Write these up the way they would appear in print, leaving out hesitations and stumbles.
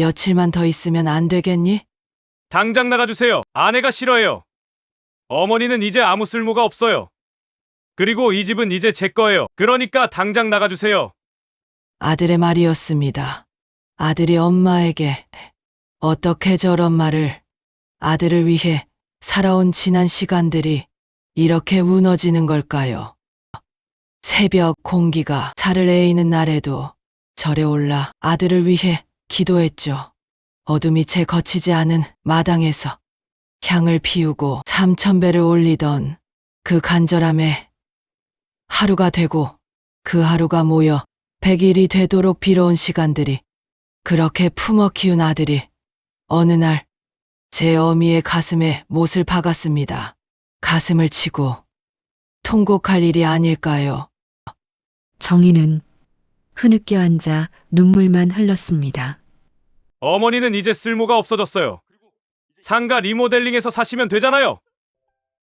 며칠만 더 있으면 안 되겠니? 당장 나가주세요. 아내가 싫어해요. 어머니는 이제 아무 쓸모가 없어요. 그리고 이 집은 이제 제 거예요. 그러니까 당장 나가주세요. 아들의 말이었습니다. 아들이 엄마에게 어떻게 저런 말을, 아들을 위해 살아온 지난 시간들이 이렇게 무너지는 걸까요? 새벽 공기가 차를 에이는 날에도 절에 올라 아들을 위해 기도했죠. 어둠이 채 거치지 않은 마당에서 향을 피우고 3,000배를 올리던 그 간절함에 하루가 되고 그 하루가 모여 100일이 되도록 빌어온 시간들이, 그렇게 품어 키운 아들이 어느 날 제 어미의 가슴에 못을 박았습니다. 가슴을 치고 통곡할 일이 아닐까요? 정희는 흐느껴 앉아 눈물만 흘렀습니다. 어머니는 이제 쓸모가 없어졌어요. 상가 리모델링해서 사시면 되잖아요.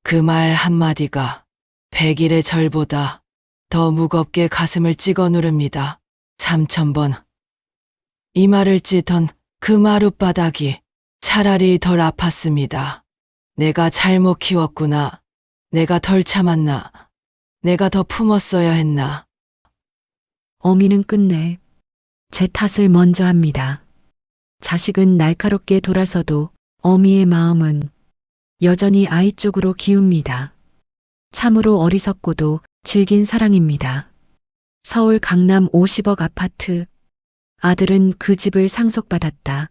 그 말 한마디가 100일의 절보다 더 무겁게 가슴을 찍어 누릅니다. 3,000번. 이 말을 찢던 그 마룻바닥이 차라리 덜 아팠습니다. 내가 잘못 키웠구나. 내가 덜 참았나. 내가 더 품었어야 했나. 어미는 끝내 제 탓을 먼저 합니다. 자식은 날카롭게 돌아서도 어미의 마음은 여전히 아이 쪽으로 기웁니다. 참으로 어리석고도 질긴 사랑입니다. 서울 강남 50억 아파트. 아들은 그 집을 상속받았다.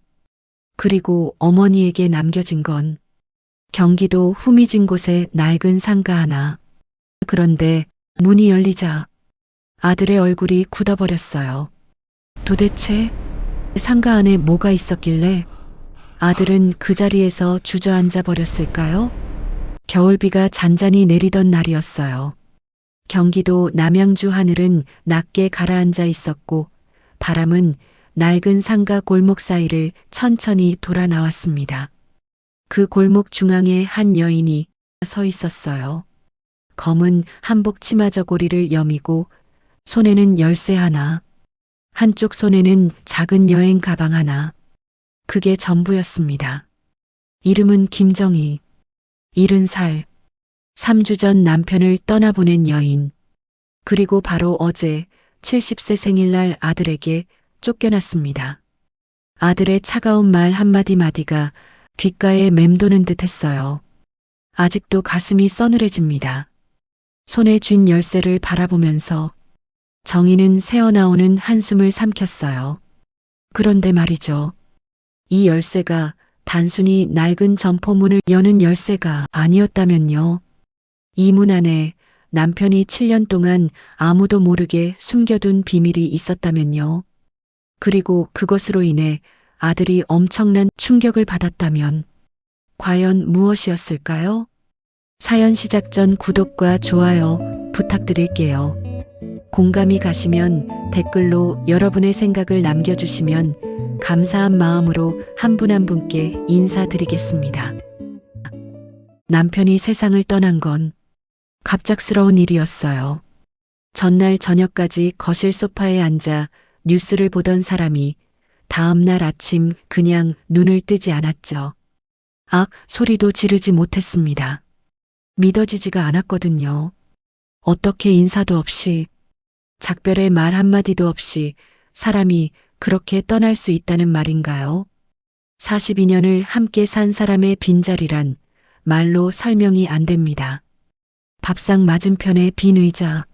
그리고 어머니에게 남겨진 건 경기도 후미진 곳의 낡은 상가 하나. 그런데 문이 열리자 아들의 얼굴이 굳어버렸어요. 도대체 상가 안에 뭐가 있었길래 아들은 그 자리에서 주저앉아 버렸을까요? 겨울비가 잔잔히 내리던 날이었어요. 경기도 남양주 하늘은 낮게 가라앉아 있었고 바람은 낡은 상가 골목 사이를 천천히 돌아 나왔습니다. 그 골목 중앙에 한 여인이 서 있었어요. 검은 한복 치마 저고리를 여미고 손에는 열쇠 하나, 한쪽 손에는 작은 여행 가방 하나. 그게 전부였습니다. 이름은 김정희. 70살. 3주 전 남편을 떠나보낸 여인. 그리고 바로 어제 70세 생일날 아들에게 쫓겨났습니다. 아들의 차가운 말 한마디마디가 귓가에 맴도는 듯 했어요. 아직도 가슴이 서늘해집니다. 손에 쥔 열쇠를 바라보면서 정희는 새어나오는 한숨을 삼켰어요. 그런데 말이죠. 이 열쇠가 단순히 낡은 점포문을 여는 열쇠가 아니었다면요. 이 문 안에 남편이 7년 동안 아무도 모르게 숨겨둔 비밀이 있었다면요. 그리고 그것으로 인해 아들이 엄청난 충격을 받았다면 과연 무엇이었을까요? 사연 시작 전 구독과 좋아요 부탁드릴게요. 공감이 가시면 댓글로 여러분의 생각을 남겨주시면 감사한 마음으로 한 분 한 분께 인사드리겠습니다. 남편이 세상을 떠난 건 갑작스러운 일이었어요. 전날 저녁까지 거실 소파에 앉아 뉴스를 보던 사람이 다음날 아침 그냥 눈을 뜨지 않았죠. 소리도 지르지 못했습니다. 믿어지지가 않았거든요. 어떻게 인사도 없이, 작별의 말 한마디도 없이 사람이 그렇게 떠날 수 있다는 말인가요? 42년을 함께 산 사람의 빈자리란 말로 설명이 안 됩니다. 밥상 맞은편에 빈 의자,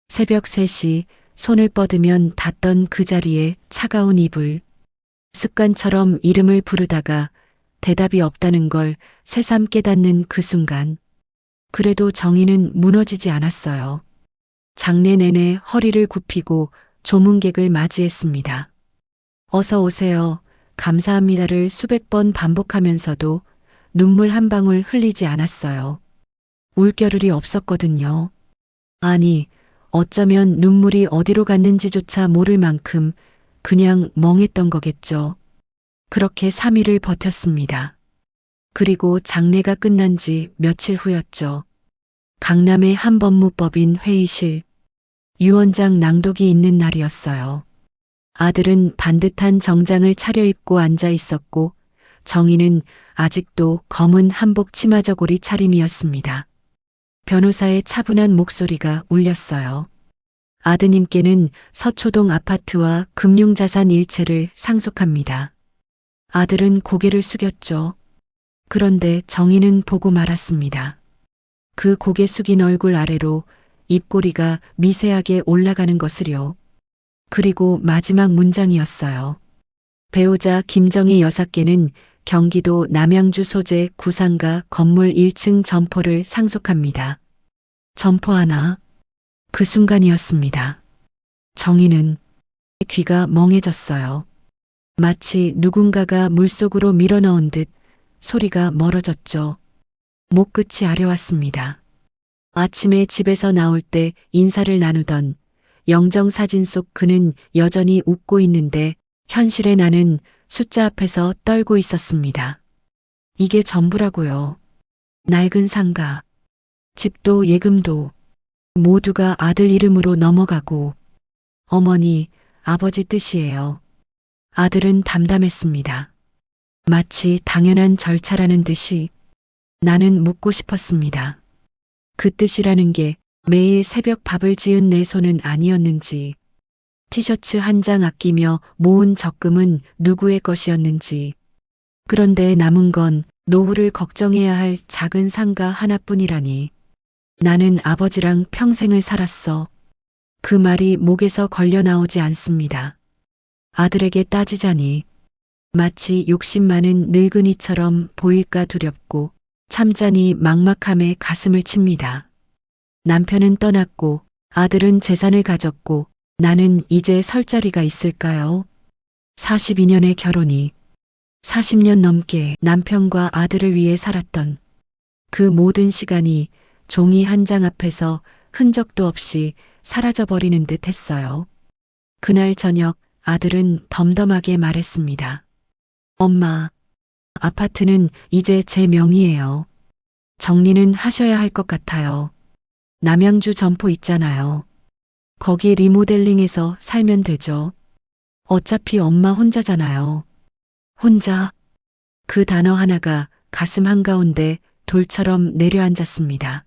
새벽 3시 손을 뻗으면 닿던 그 자리에 차가운 이불, 습관처럼 이름을 부르다가 대답이 없다는 걸 새삼 깨닫는 그 순간. 그래도 정희는 무너지지 않았어요. 장례 내내 허리를 굽히고 조문객을 맞이했습니다. 어서 오세요. 감사합니다를 수백 번 반복하면서도 눈물 한 방울 흘리지 않았어요. 울 겨를이 없었거든요. 아니, 어쩌면 눈물이 어디로 갔는지조차 모를 만큼 그냥 멍했던 거겠죠. 그렇게 3일을 버텼습니다. 그리고 장례가 끝난 지 며칠 후였죠. 강남의 한 법무법인 회의실. 유언장 낭독이 있는 날이었어요. 아들은 반듯한 정장을 차려입고 앉아 있었고 정희는 아직도 검은 한복 치마 저고리 차림이었습니다. 변호사의 차분한 목소리가 울렸어요. 아드님께는 서초동 아파트와 금융자산 일체를 상속합니다. 아들은 고개를 숙였죠. 그런데 정희는 보고 말았습니다. 그 고개 숙인 얼굴 아래로 입꼬리가 미세하게 올라가는 것을요. 그리고 마지막 문장이었어요. 배우자 김정희 여사께는 경기도 남양주 소재 구상가 건물 1층 점포를 상속합니다. 점포 하나. 그 순간이었습니다. 정희는 귀가 멍해졌어요. 마치 누군가가 물속으로 밀어넣은 듯 소리가 멀어졌죠. 목끝이 아려왔습니다. 아침에 집에서 나올 때 인사를 나누던 영정사진 속 그는 여전히 웃고 있는데 현실의 나는 숫자 앞에서 떨고 있었습니다. 이게 전부라고요. 낡은 상가, 집도 예금도 모두가 아들 이름으로 넘어가고 어머니, 아버지 뜻이에요. 아들은 담담했습니다. 마치 당연한 절차라는 듯이 나는 묻고 싶었습니다. 그 뜻이라는 게 매일 새벽 밥을 지은 내 손은 아니었는지, 티셔츠 한 장 아끼며 모은 적금은 누구의 것이었는지, 그런데 남은 건 노후를 걱정해야 할 작은 상가 하나뿐이라니. 나는 아버지랑 평생을 살았어. 그 말이 목에서 걸려 나오지 않습니다. 아들에게 따지자니 마치 욕심 많은 늙은이처럼 보일까 두렵고 참자니 막막함에 가슴을 칩니다. 남편은 떠났고 아들은 재산을 가졌고 나는 이제 설 자리가 있을까요? 42년의 결혼이 40년 넘게 남편과 아들을 위해 살았던 그 모든 시간이 종이 한 장 앞에서 흔적도 없이 사라져버리는 듯 했어요. 그날 저녁 아들은 덤덤하게 말했습니다. 엄마, 아파트는 이제 제 명의예요. 정리는 하셔야 할 것 같아요. 남양주 점포 있잖아요. 거기 리모델링해서 살면 되죠. 어차피 엄마 혼자잖아요. 혼자. 그 단어 하나가 가슴 한가운데 돌처럼 내려앉았습니다.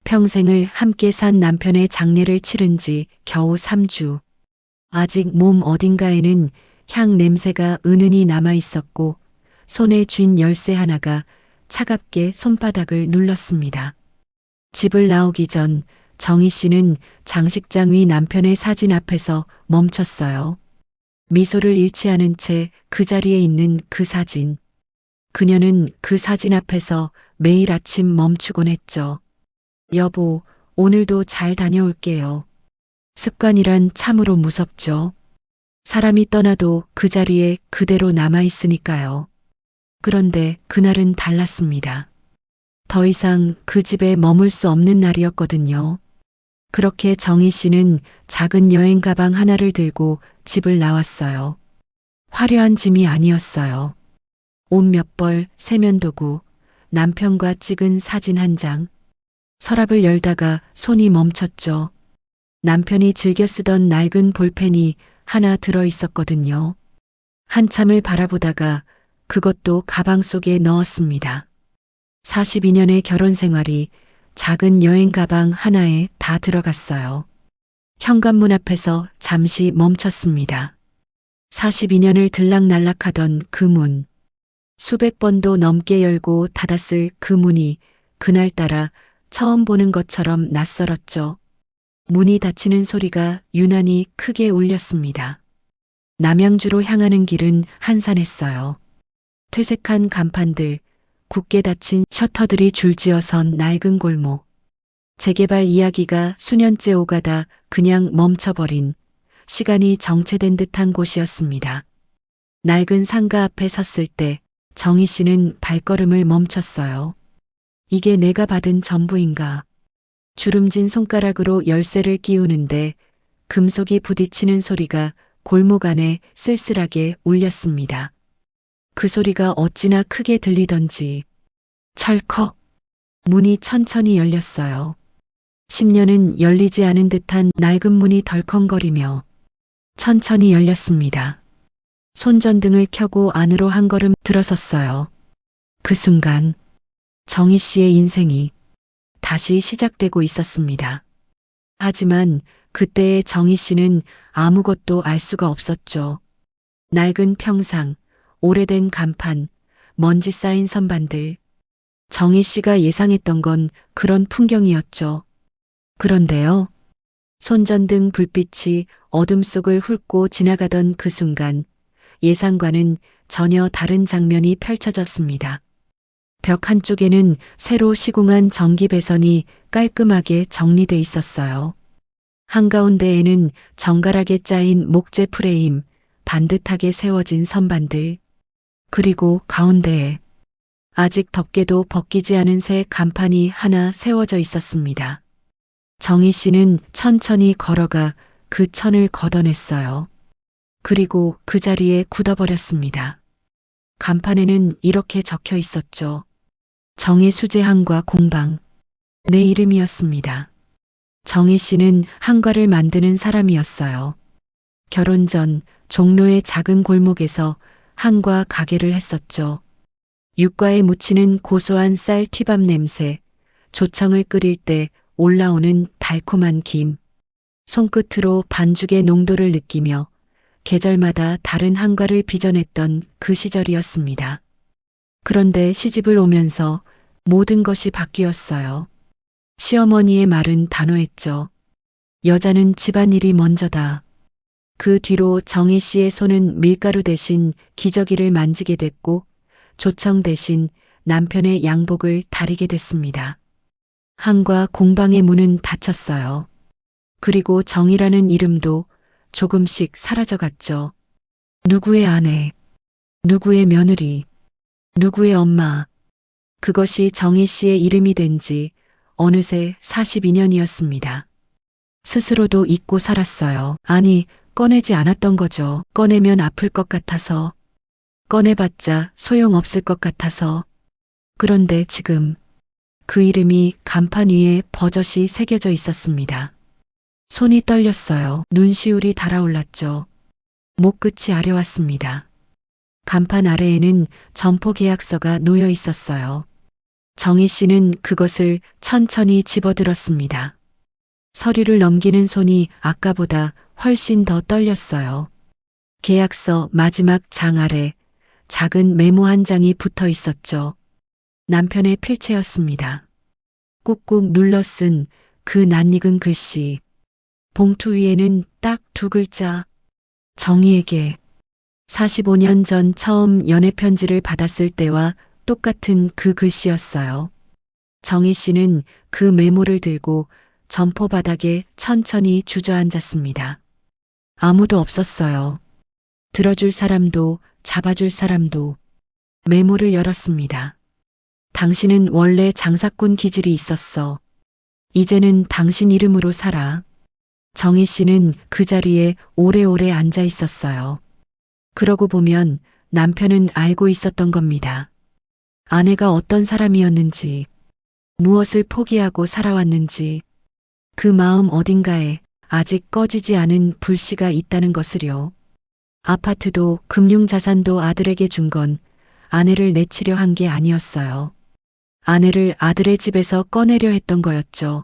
평생을 함께 산 남편의 장례를 치른 지 겨우 3주. 아직 몸 어딘가에는 향 냄새가 은은히 남아 있었고 손에 쥔 열쇠 하나가 차갑게 손바닥을 눌렀습니다. 집을 나오기 전 정희 씨는 장식장 위 남편의 사진 앞에서 멈췄어요. 미소를 잃지 않은 채 그 자리에 있는 그 사진. 그녀는 그 사진 앞에서 매일 아침 멈추곤 했죠. 여보, 오늘도 잘 다녀올게요. 습관이란 참으로 무섭죠. 사람이 떠나도 그 자리에 그대로 남아있으니까요. 그런데 그날은 달랐습니다. 더 이상 그 집에 머물 수 없는 날이었거든요. 그렇게 정희 씨는 작은 여행 가방 하나를 들고 집을 나왔어요. 화려한 짐이 아니었어요. 옷 몇 벌, 세면도구, 남편과 찍은 사진 한 장. 서랍을 열다가 손이 멈췄죠. 남편이 즐겨 쓰던 낡은 볼펜이 하나 들어 있었거든요. 한참을 바라보다가 그것도 가방 속에 넣었습니다. 42년의 결혼 생활이 작은 여행 가방 하나에 다 들어갔어요. 현관문 앞에서 잠시 멈췄습니다. 42년을 들락날락하던 그 문. 수백 번도 넘게 열고 닫았을 그 문이 그날따라 처음 보는 것처럼 낯설었죠. 문이 닫히는 소리가 유난히 크게 울렸습니다. 남양주로 향하는 길은 한산했어요. 퇴색한 간판들, 굳게 닫힌 셔터들이 줄지어선 낡은 골목. 재개발 이야기가 수년째 오가다 그냥 멈춰버린 시간이 정체된 듯한 곳이었습니다. 낡은 상가 앞에 섰을 때 정희 씨는 발걸음을 멈췄어요. 이게 내가 받은 전부인가? 주름진 손가락으로 열쇠를 끼우는데 금속이 부딪히는 소리가 골목 안에 쓸쓸하게 울렸습니다. 그 소리가 어찌나 크게 들리던지 철컥 문이 천천히 열렸어요. 10년은 열리지 않은 듯한 낡은 문이 덜컹거리며 천천히 열렸습니다. 손전등을 켜고 안으로 한 걸음 들어섰어요. 그 순간 정희 씨의 인생이 다시 시작되고 있었습니다. 하지만 그때의 정희 씨는 아무것도 알 수가 없었죠. 낡은 평상, 오래된 간판, 먼지 쌓인 선반들. 정희 씨가 예상했던 건 그런 풍경이었죠. 그런데요. 손전등 불빛이 어둠 속을 훑고 지나가던 그 순간 예상과는 전혀 다른 장면이 펼쳐졌습니다. 벽 한쪽에는 새로 시공한 전기 배선이 깔끔하게 정리돼 있었어요. 한가운데에는 정갈하게 짜인 목재 프레임, 반듯하게 세워진 선반들, 그리고 가운데에 아직 덮개도 벗기지 않은 새 간판이 하나 세워져 있었습니다. 정희 씨는 천천히 걸어가 그 천을 걷어냈어요. 그리고 그 자리에 굳어버렸습니다. 간판에는 이렇게 적혀 있었죠. 정의 수제한과 공방. 내 이름이었습니다. 정희 씨는 한과를 만드는 사람이었어요. 결혼 전 종로의 작은 골목에서 한과 가게를 했었죠. 육과에 묻히는 고소한 쌀 튀밥 냄새, 조청을 끓일 때 올라오는 달콤한 김, 손끝으로 반죽의 농도를 느끼며 계절마다 다른 한과를 빚어냈던 그 시절이었습니다. 그런데 시집을 오면서 모든 것이 바뀌었어요. 시어머니의 말은 단호했죠. 여자는 집안일이 먼저다. 그 뒤로 정희 씨의 손은 밀가루 대신 기저귀를 만지게 됐고 조청 대신 남편의 양복을 다리게 됐습니다. 한과 공방의 문은 닫혔어요. 그리고 정희라는 이름도 조금씩 사라져갔죠. 누구의 아내, 누구의 며느리, 누구의 엄마. 그것이 정희 씨의 이름이 된 지 어느새 42년이었습니다. 스스로도 잊고 살았어요. 아니, 꺼내지 않았던 거죠. 꺼내면 아플 것 같아서. 꺼내봤자 소용없을 것 같아서. 그런데 지금 그 이름이 간판 위에 버젓이 새겨져 있었습니다. 손이 떨렸어요. 눈시울이 달아올랐죠. 목끝이 아려왔습니다. 간판 아래에는 점포 계약서가 놓여 있었어요. 정희 씨는 그것을 천천히 집어들었습니다. 서류를 넘기는 손이 아까보다 훨씬 더 떨렸어요. 계약서 마지막 장 아래 작은 메모 한 장이 붙어 있었죠. 남편의 필체였습니다. 꾹꾹 눌러 쓴 그 낯익은 글씨. 봉투 위에는 딱 두 글자. 정희에게. 45년 전 처음 연애 편지를 받았을 때와 똑같은 그 글씨였어요. 정희 씨는 그 메모를 들고 점포 바닥에 천천히 주저앉았습니다. 아무도 없었어요. 들어줄 사람도 잡아줄 사람도. 메모를 열었습니다. 당신은 원래 장사꾼 기질이 있었어. 이제는 당신 이름으로 살아. 정희 씨는 그 자리에 오래오래 앉아 있었어요. 그러고 보면 남편은 알고 있었던 겁니다. 아내가 어떤 사람이었는지, 무엇을 포기하고 살아왔는지, 그 마음 어딘가에 아직 꺼지지 않은 불씨가 있다는 것을요. 아파트도 금융자산도 아들에게 준 건 아내를 내치려 한 게 아니었어요. 아내를 아들의 집에서 꺼내려 했던 거였죠.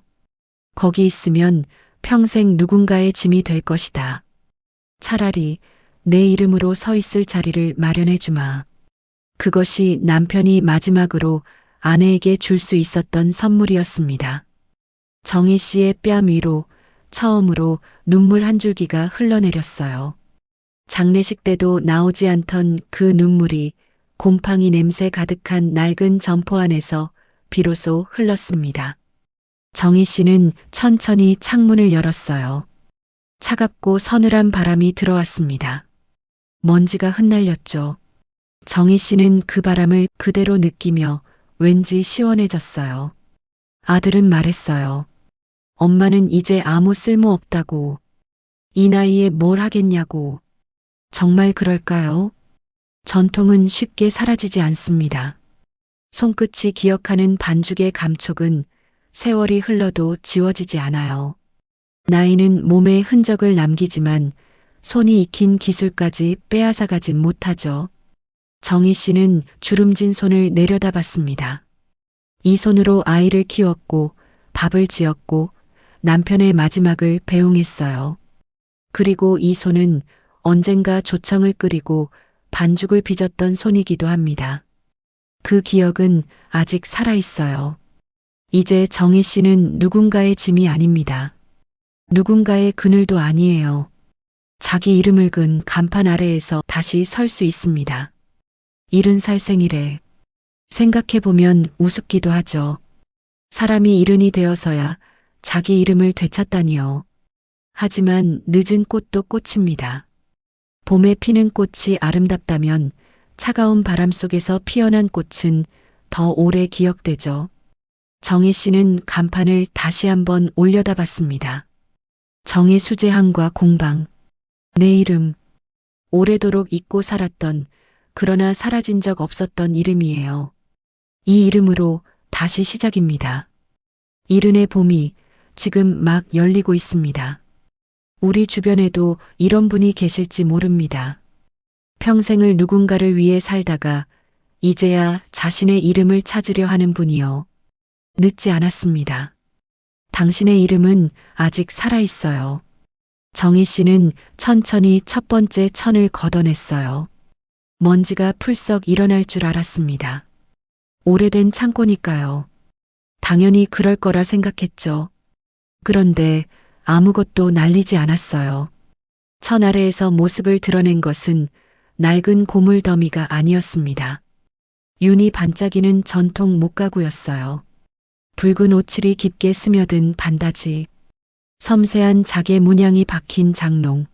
거기 있으면 평생 누군가의 짐이 될 것이다. 차라리 내 이름으로 서 있을 자리를 마련해 주마. 그것이 남편이 마지막으로 아내에게 줄 수 있었던 선물이었습니다. 정희 씨의 뺨 위로 처음으로 눈물 한 줄기가 흘러내렸어요. 장례식 때도 나오지 않던 그 눈물이 곰팡이 냄새 가득한 낡은 점포 안에서 비로소 흘렀습니다. 정희 씨는 천천히 창문을 열었어요. 차갑고 서늘한 바람이 들어왔습니다. 먼지가 흩날렸죠. 정희 씨는 그 바람을 그대로 느끼며 왠지 시원해졌어요. 아들은 말했어요. 엄마는 이제 아무 쓸모 없다고. 이 나이에 뭘 하겠냐고. 정말 그럴까요? 전통은 쉽게 사라지지 않습니다. 손끝이 기억하는 반죽의 감촉은 세월이 흘러도 지워지지 않아요. 나이는 몸에 흔적을 남기지만 손이 익힌 기술까지 빼앗아가진 못하죠. 정희 씨는 주름진 손을 내려다봤습니다. 이 손으로 아이를 키웠고 밥을 지었고 남편의 마지막을 배웅했어요. 그리고 이 손은 언젠가 조청을 끓이고 반죽을 빚었던 손이기도 합니다. 그 기억은 아직 살아있어요. 이제 정희 씨는 누군가의 짐이 아닙니다. 누군가의 그늘도 아니에요. 자기 이름을 근 간판 아래에서 다시 설 수 있습니다. 70살 생일에 생각해보면 우습기도 하죠. 사람이 70이 되어서야 자기 이름을 되찾다니요. 하지만 늦은 꽃도 꽃입니다. 봄에 피는 꽃이 아름답다면 차가운 바람 속에서 피어난 꽃은 더 오래 기억되죠. 정희 씨는 간판을 다시 한번 올려다봤습니다. 정의 수제항과 공방. 내 이름. 오래도록 잊고 살았던, 그러나 사라진 적 없었던 이름이에요. 이 이름으로 다시 시작입니다. 이른의 봄이 지금 막 열리고 있습니다. 우리 주변에도 이런 분이 계실지 모릅니다. 평생을 누군가를 위해 살다가 이제야 자신의 이름을 찾으려 하는 분이요. 늦지 않았습니다. 당신의 이름은 아직 살아있어요. 정희 씨는 천천히 첫 번째 천을 걷어냈어요. 먼지가 풀썩 일어날 줄 알았습니다. 오래된 창고니까요. 당연히 그럴 거라 생각했죠. 그런데 아무것도 날리지 않았어요. 천 아래에서 모습을 드러낸 것은 낡은 고물 더미가 아니었습니다. 윤이 반짝이는 전통 목가구였어요. 붉은 오칠이 깊게 스며든 반다지, 섬세한 자개 문양이 박힌 장롱,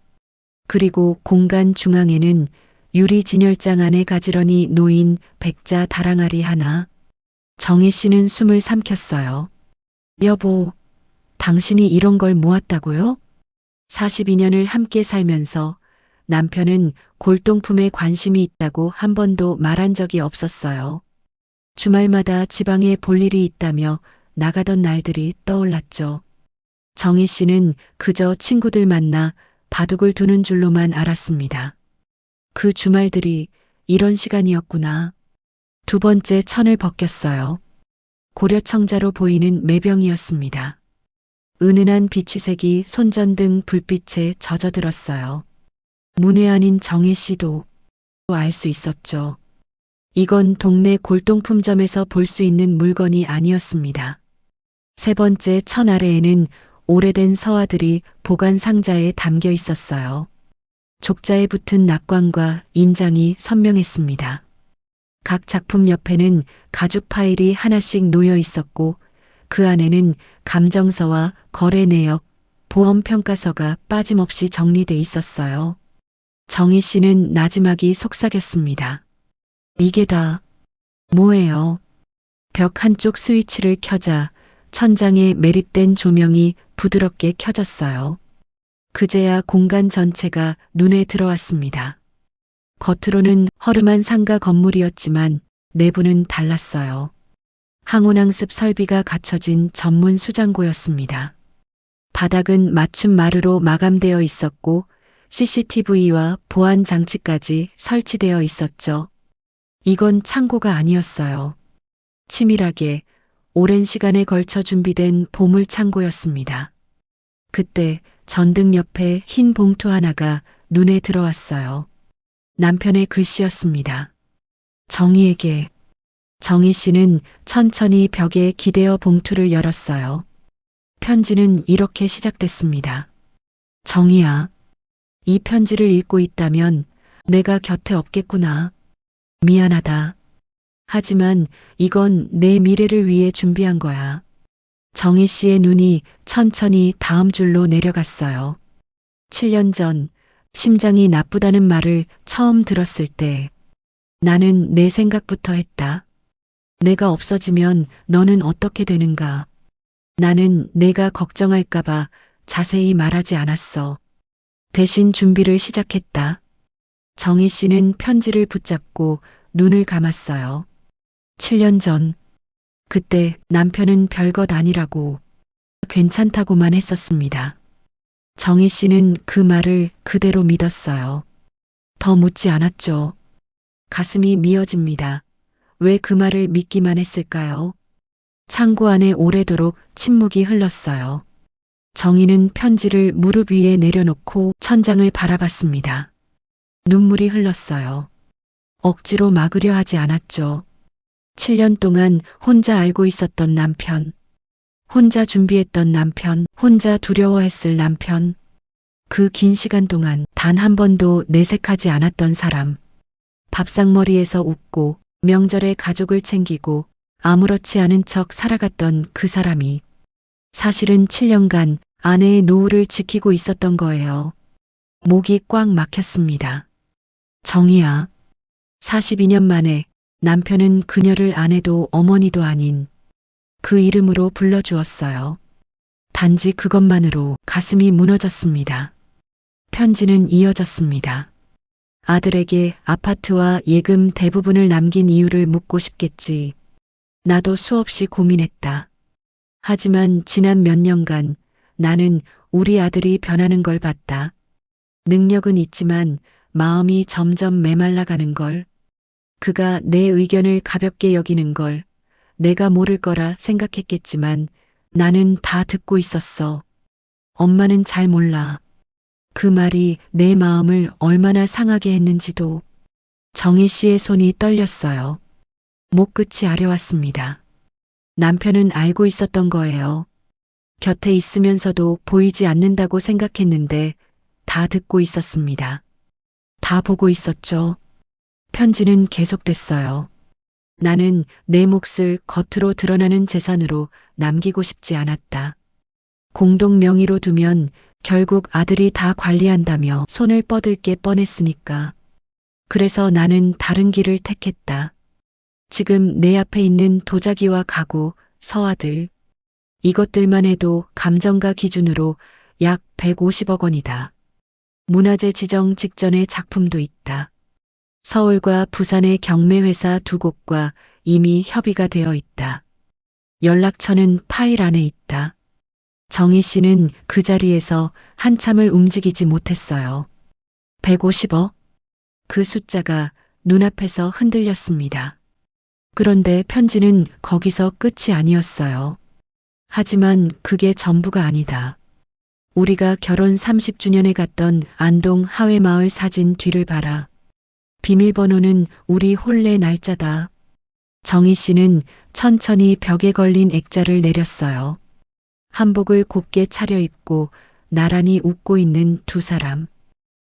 그리고 공간 중앙에는 유리 진열장 안에 가지런히 놓인 백자 다랑아리 하나. 정희 씨는 숨을 삼켰어요. 여보, 당신이 이런 걸 모았다고요? 42년을 함께 살면서 남편은 골동품에 관심이 있다고 한 번도 말한 적이 없었어요. 주말마다 지방에 볼 일이 있다며 나가던 날들이 떠올랐죠. 정희 씨는 그저 친구들 만나 바둑을 두는 줄로만 알았습니다. 그 주말들이 이런 시간이었구나. 두 번째 천을 벗겼어요. 고려청자로 보이는 매병이었습니다. 은은한 비취색이 손전등 불빛에 젖어들었어요. 문외 아닌 정희 씨도 알 수 있었죠. 이건 동네 골동품점에서 볼 수 있는 물건이 아니었습니다. 세 번째 천 아래에는 오래된 서화들이 보관 상자에 담겨 있었어요. 족자에 붙은 낙관과 인장이 선명했습니다. 각 작품 옆에는 가죽 파일이 하나씩 놓여 있었고 그 안에는 감정서와 거래 내역, 보험 평가서가 빠짐없이 정리돼 있었어요. 정희 씨는 나지막이 속삭였습니다. 이게 다 뭐예요? 벽 한쪽 스위치를 켜자 천장에 매립된 조명이 부드럽게 켜졌어요. 그제야 공간 전체가 눈에 들어왔습니다. 겉으로는 허름한 상가 건물이었지만 내부는 달랐어요. 항온항습 설비가 갖춰진 전문 수장고였습니다. 바닥은 맞춤 마루로 마감되어 있었고 CCTV와 보안 장치까지 설치되어 있었죠. 이건 창고가 아니었어요. 치밀하게 오랜 시간에 걸쳐 준비된 보물 창고였습니다. 그때 전등 옆에 흰 봉투 하나가 눈에 들어왔어요. 남편의 글씨였습니다. 정희에게. 정희 씨는 천천히 벽에 기대어 봉투를 열었어요. 편지는 이렇게 시작됐습니다. 정희야, 이 편지를 읽고 있다면 내가 곁에 없겠구나. 미안하다. 하지만 이건 내 미래를 위해 준비한 거야. 정희 씨의 눈이 천천히 다음 줄로 내려갔어요. 7년 전 심장이 나쁘다는 말을 처음 들었을 때 나는 내 생각부터 했다. 내가 없어지면 너는 어떻게 되는가? 나는 내가 걱정할까봐 자세히 말하지 않았어. 대신 준비를 시작했다. 정희 씨는 편지를 붙잡고 눈을 감았어요. 7년 전, 그때 남편은 별것 아니라고 괜찮다고만 했었습니다. 정희 씨는 그 말을 그대로 믿었어요. 더 묻지 않았죠. 가슴이 미어집니다. 왜 그 말을 믿기만 했을까요? 창고 안에 오래도록 침묵이 흘렀어요. 정희는 편지를 무릎 위에 내려놓고 천장을 바라봤습니다. 눈물이 흘렀어요. 억지로 막으려 하지 않았죠. 7년 동안 혼자 알고 있었던 남편, 혼자 준비했던 남편, 혼자 두려워했을 남편, 그 긴 시간 동안 단 한 번도 내색하지 않았던 사람, 밥상머리에서 웃고 명절에 가족을 챙기고 아무렇지 않은 척 살아갔던 그 사람이 사실은 7년간 아내의 노후를 지키고 있었던 거예요. 목이 꽉 막혔습니다. 정희야. 42년 만에 남편은 그녀를 아내도 어머니도 아닌 그 이름으로 불러주었어요. 단지 그것만으로 가슴이 무너졌습니다. 편지는 이어졌습니다. 아들에게 아파트와 예금 대부분을 남긴 이유를 묻고 싶겠지. 나도 수없이 고민했다. 하지만 지난 몇 년간 나는 우리 아들이 변하는 걸 봤다. 능력은 있지만 마음이 점점 메말라가는 걸. 그가 내 의견을 가볍게 여기는 걸 내가 모를 거라 생각했겠지만 나는 다 듣고 있었어. 엄마는 잘 몰라. 그 말이 내 마음을 얼마나 상하게 했는지도. 정희 씨의 손이 떨렸어요. 목끝이 아려왔습니다. 남편은 알고 있었던 거예요. 곁에 있으면서도 보이지 않는다고 생각했는데 다 듣고 있었습니다. 다 보고 있었죠. 편지는 계속됐어요. 나는 내 몫을 겉으로 드러나는 재산으로 남기고 싶지 않았다. 공동 명의로 두면 결국 아들이 다 관리한다며 손을 뻗을 게 뻔했으니까. 그래서 나는 다른 길을 택했다. 지금 내 앞에 있는 도자기와 가구, 서아들, 이것들만 해도 감정가 기준으로 약 150억 원이다. 문화재 지정 직전의 작품도 있다. 서울과 부산의 경매회사 2곳과 이미 협의가 되어 있다. 연락처는 파일 안에 있다. 정희 씨는 그 자리에서 한참을 움직이지 못했어요. 150억? 그 숫자가 눈앞에서 흔들렸습니다. 그런데 편지는 거기서 끝이 아니었어요. 하지만 그게 전부가 아니다. 우리가 결혼 30주년에 갔던 안동 하회마을 사진 뒤를 봐라. 비밀번호는 우리 혼례 날짜다. 정희 씨는 천천히 벽에 걸린 액자를 내렸어요. 한복을 곱게 차려입고 나란히 웃고 있는 두 사람.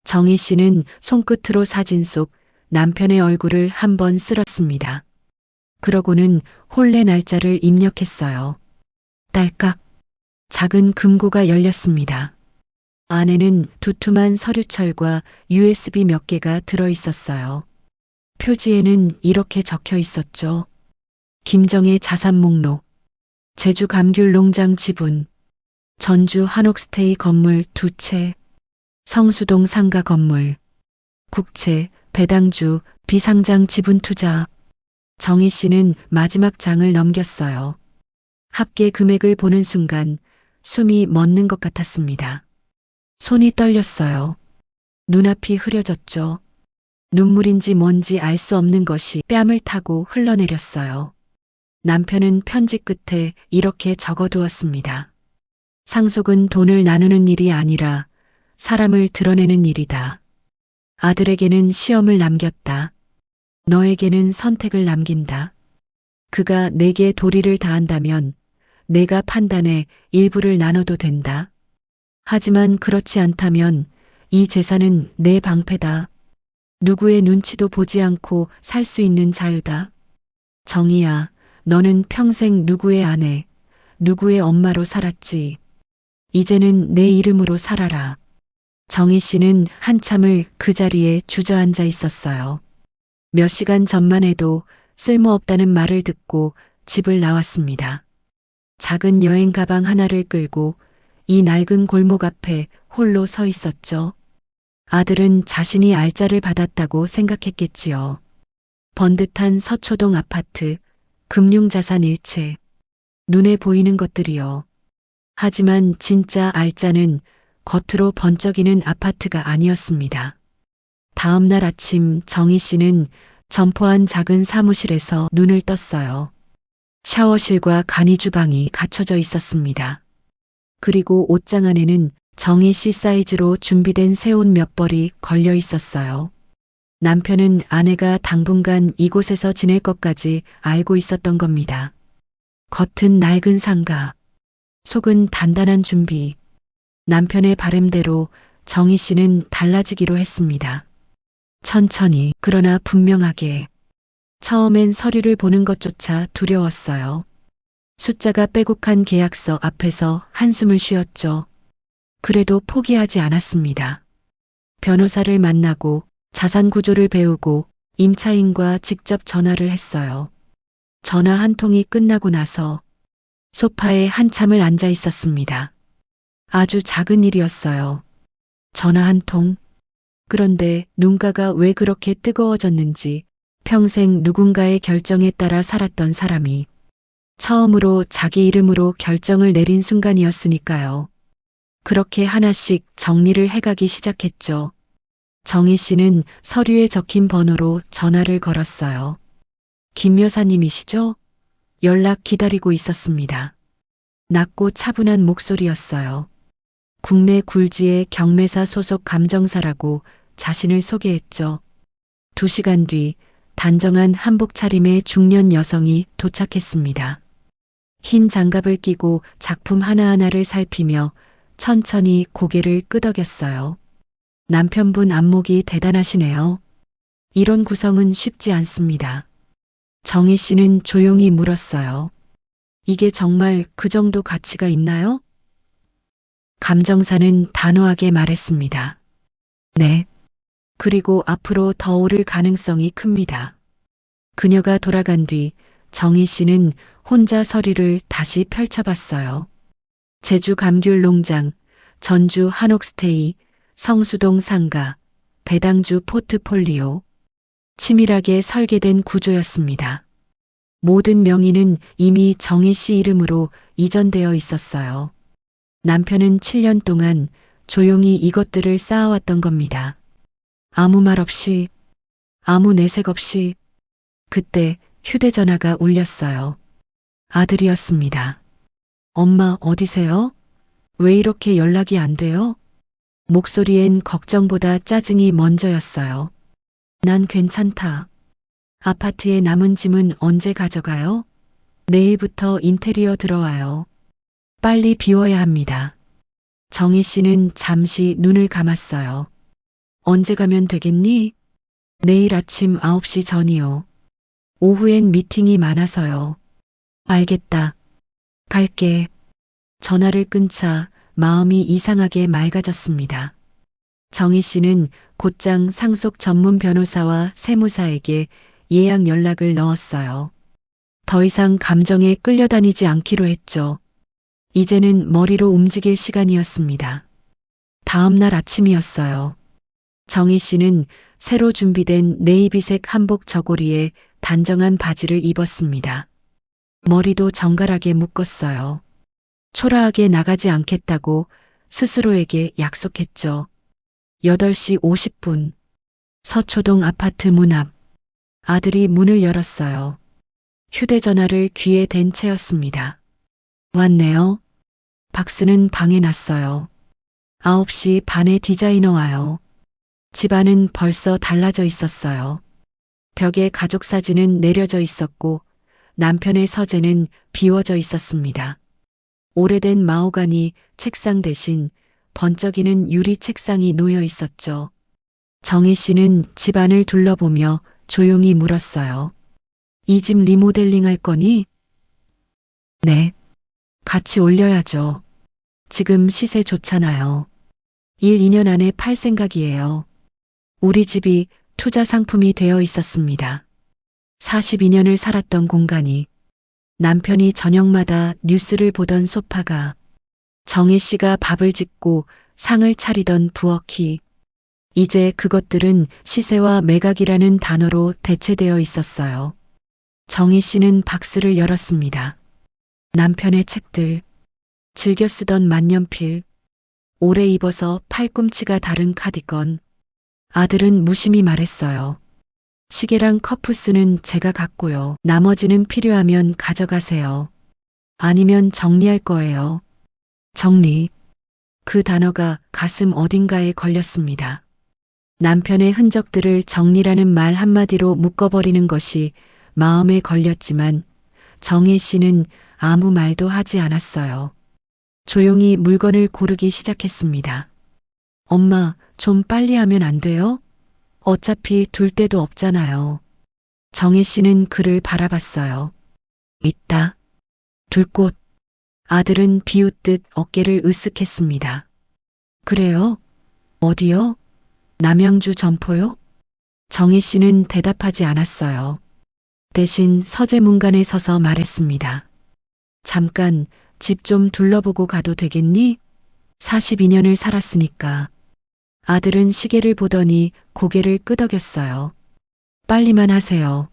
정희 씨는 손끝으로 사진 속 남편의 얼굴을 한번 쓸었습니다. 그러고는 혼례 날짜를 입력했어요. 딸깍. 작은 금고가 열렸습니다. 안에는 두툼한 서류철과 USB 몇 개가 들어 있었어요. 표지에는 이렇게 적혀 있었죠. 김정의 자산 목록, 제주 감귤 농장 지분, 전주 한옥스테이 건물 2채, 성수동 상가 건물, 국채, 배당주, 비상장 지분 투자. 정희 씨는 마지막 장을 넘겼어요. 합계 금액을 보는 순간 숨이 멎는 것 같았습니다. 손이 떨렸어요. 눈앞이 흐려졌죠. 눈물인지 뭔지 알 수 없는 것이 뺨을 타고 흘러내렸어요. 남편은 편지 끝에 이렇게 적어두었습니다. 상속은 돈을 나누는 일이 아니라 사람을 드러내는 일이다. 아들에게는 시험을 남겼다. 너에게는 선택을 남긴다. 그가 내게 도리를 다한다면 내가 판단해 일부를 나눠도 된다. 하지만 그렇지 않다면 이 재산은 내 방패다. 누구의 눈치도 보지 않고 살 수 있는 자유다. 정희야, 너는 평생 누구의 아내, 누구의 엄마로 살았지. 이제는 내 이름으로 살아라. 정희 씨는 한참을 그 자리에 주저앉아 있었어요. 몇 시간 전만 해도 쓸모없다는 말을 듣고 집을 나왔습니다. 작은 여행 가방 하나를 끌고 이 낡은 골목 앞에 홀로 서 있었죠. 아들은 자신이 알짜를 받았다고 생각했겠지요. 번듯한 서초동 아파트, 금융자산 일체, 눈에 보이는 것들이요. 하지만 진짜 알짜는 겉으로 번쩍이는 아파트가 아니었습니다. 다음 날 아침 정희 씨는 점포한 작은 사무실에서 눈을 떴어요. 샤워실과 간이 주방이 갖춰져 있었습니다. 그리고 옷장 안에는 정희 씨 사이즈로 준비된 새 옷 몇 벌이 걸려 있었어요. 남편은 아내가 당분간 이곳에서 지낼 것까지 알고 있었던 겁니다. 겉은 낡은 상가, 속은 단단한 준비. 남편의 바램대로 정희 씨는 달라지기로 했습니다. 천천히, 그러나 분명하게. 처음엔 서류를 보는 것조차 두려웠어요. 숫자가 빼곡한 계약서 앞에서 한숨을 쉬었죠. 그래도 포기하지 않았습니다. 변호사를 만나고 자산 구조를 배우고 임차인과 직접 전화를 했어요. 전화 한 통이 끝나고 나서 소파에 한참을 앉아 있었습니다. 아주 작은 일이었어요. 전화 한 통. 그런데 눈가가 왜 그렇게 뜨거워졌는지 평생 누군가의 결정에 따라 살았던 사람이 처음으로 자기 이름으로 결정을 내린 순간이었으니까요. 그렇게 하나씩 정리를 해가기 시작했죠. 정희 씨는 서류에 적힌 번호로 전화를 걸었어요. 김 여사님이시죠? 연락 기다리고 있었습니다. 낮고 차분한 목소리였어요. 국내 굴지의 경매사 소속 감정사라고 자신을 소개했죠. 2시간 뒤 단정한 한복 차림의 중년 여성이 도착했습니다. 흰 장갑을 끼고 작품 하나하나를 살피며 천천히 고개를 끄덕였어요. 남편분 안목이 대단하시네요. 이런 구성은 쉽지 않습니다. 정희 씨는 조용히 물었어요. 이게 정말 그 정도 가치가 있나요? 감정사는 단호하게 말했습니다. 네. 그리고 앞으로 더 오를 가능성이 큽니다. 그녀가 돌아간 뒤 정희 씨는 혼자 서류를 다시 펼쳐봤어요. 제주 감귤 농장, 전주 한옥스테이, 성수동 상가, 배당주 포트폴리오. 치밀하게 설계된 구조였습니다. 모든 명의는 이미 정희 씨 이름으로 이전되어 있었어요. 남편은 7년 동안 조용히 이것들을 쌓아왔던 겁니다. 아무 말 없이, 아무 내색 없이. 그때 휴대전화가 울렸어요. 아들이었습니다. 엄마 어디세요? 왜 이렇게 연락이 안 돼요? 목소리엔 걱정보다 짜증이 먼저였어요. 난 괜찮다. 아파트에 남은 짐은 언제 가져가요? 내일부터 인테리어 들어와요. 빨리 비워야 합니다. 정희 씨는 잠시 눈을 감았어요. 언제 가면 되겠니? 내일 아침 9시 전이요. 오후엔 미팅이 많아서요. 알겠다. 갈게. 전화를 끊자 마음이 이상하게 맑아졌습니다. 정희 씨는 곧장 상속 전문 변호사와 세무사에게 예약 연락을 넣었어요. 더 이상 감정에 끌려다니지 않기로 했죠. 이제는 머리로 움직일 시간이었습니다. 다음 날 아침이었어요. 정희 씨는 새로 준비된 네이비색 한복 저고리에 단정한 바지를 입었습니다. 머리도 정갈하게 묶었어요. 초라하게 나가지 않겠다고 스스로에게 약속했죠. 8시 50분. 서초동 아파트 문 앞. 아들이 문을 열었어요. 휴대전화를 귀에 댄 채였습니다. 왔네요. 박스는 방에 놨어요. 9시 반에 디자이너 와요. 집안은 벌써 달라져 있었어요. 벽에 가족 사진은 내려져 있었고 남편의 서재는 비워져 있었습니다. 오래된 마호가니 책상 대신 번쩍이는 유리 책상이 놓여 있었죠. 정희 씨는 집안을 둘러보며 조용히 물었어요. 이 집 리모델링 할 거니? 네. 같이 올려야죠. 지금 시세 좋잖아요. 1, 2년 안에 팔 생각이에요. 우리 집이 투자 상품이 되어 있었습니다. 42년을 살았던 공간이, 남편이 저녁마다 뉴스를 보던 소파가, 정희 씨가 밥을 짓고 상을 차리던 부엌이, 이제 그것들은 시세와 매각이라는 단어로 대체되어 있었어요. 정희 씨는 박스를 열었습니다. 남편의 책들, 즐겨 쓰던 만년필, 오래 입어서 팔꿈치가 다른 카디건. 아들은 무심히 말했어요. 시계랑 커프스는 제가 갖고요. 나머지는 필요하면 가져가세요. 아니면 정리할 거예요. 정리. 그 단어가 가슴 어딘가에 걸렸습니다. 남편의 흔적들을 정리라는 말 한마디로 묶어버리는 것이 마음에 걸렸지만 정혜 씨는 아무 말도 하지 않았어요. 조용히 물건을 고르기 시작했습니다. 엄마, 좀 빨리 하면 안 돼요? 어차피 둘 데도 없잖아요. 정혜 씨는 그를 바라봤어요. 있다. 둘 곳. 아들은 비웃듯 어깨를 으쓱했습니다. 그래요? 어디요? 남양주 점포요? 정혜 씨는 대답하지 않았어요. 대신 서재문간에 서서 말했습니다. 잠깐 집 좀 둘러보고 가도 되겠니? 42년을 살았으니까. 아들은 시계를 보더니 고개를 끄덕였어요. 빨리만 하세요.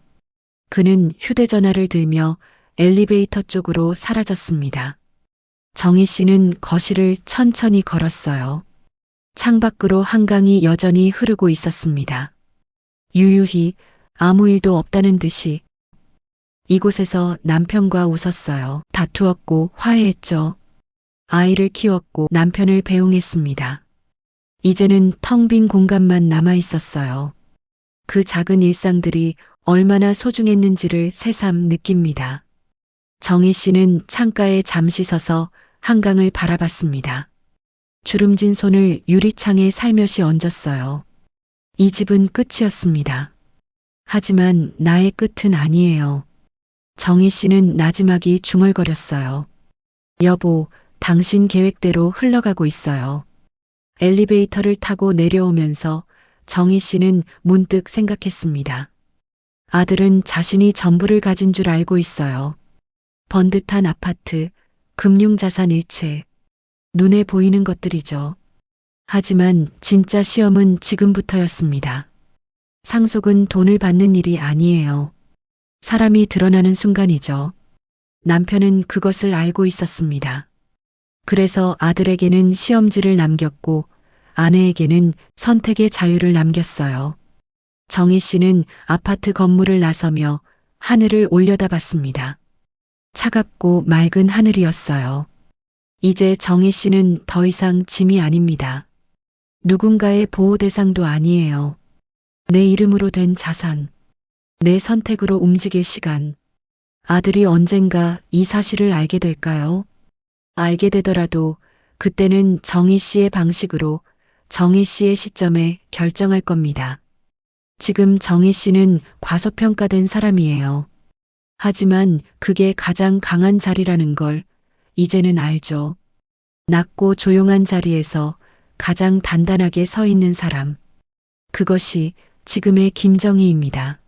그는 휴대전화를 들며 엘리베이터 쪽으로 사라졌습니다. 정희 씨는 거실을 천천히 걸었어요. 창밖으로 한강이 여전히 흐르고 있었습니다. 유유히 아무 일도 없다는 듯이 이곳에서 남편과 웃었어요. 다투었고 화해했죠. 아이를 키웠고 남편을 배웅했습니다. 이제는 텅 빈 공간만 남아 있었어요. 그 작은 일상들이 얼마나 소중했는지를 새삼 느낍니다. 정희 씨는 창가에 잠시 서서 한강을 바라봤습니다. 주름진 손을 유리창에 살며시 얹었어요. 이 집은 끝이었습니다. 하지만 나의 끝은 아니에요. 정희 씨는 나지막이 중얼거렸어요. 여보, 당신 계획대로 흘러가고 있어요. 엘리베이터를 타고 내려오면서 정희 씨는 문득 생각했습니다. 아들은 자신이 전부를 가진 줄 알고 있어요. 번듯한 아파트, 금융자산 일체, 눈에 보이는 것들이죠. 하지만 진짜 시험은 지금부터였습니다. 상속은 돈을 받는 일이 아니에요. 사람이 드러나는 순간이죠. 남편은 그것을 알고 있었습니다. 그래서 아들에게는 시험지를 남겼고 아내에게는 선택의 자유를 남겼어요. 정희 씨는 아파트 건물을 나서며 하늘을 올려다봤습니다. 차갑고 맑은 하늘이었어요. 이제 정희 씨는 더 이상 짐이 아닙니다. 누군가의 보호 대상도 아니에요. 내 이름으로 된 자산. 내 선택으로 움직일 시간. 아들이 언젠가 이 사실을 알게 될까요? 알게 되더라도 그때는 정희 씨의 방식으로 정희 씨의 시점에 결정할 겁니다. 지금 정희 씨는 과소평가된 사람이에요. 하지만 그게 가장 강한 자리라는 걸 이제는 알죠. 낮고 조용한 자리에서 가장 단단하게 서 있는 사람. 그것이 지금의 김정희입니다.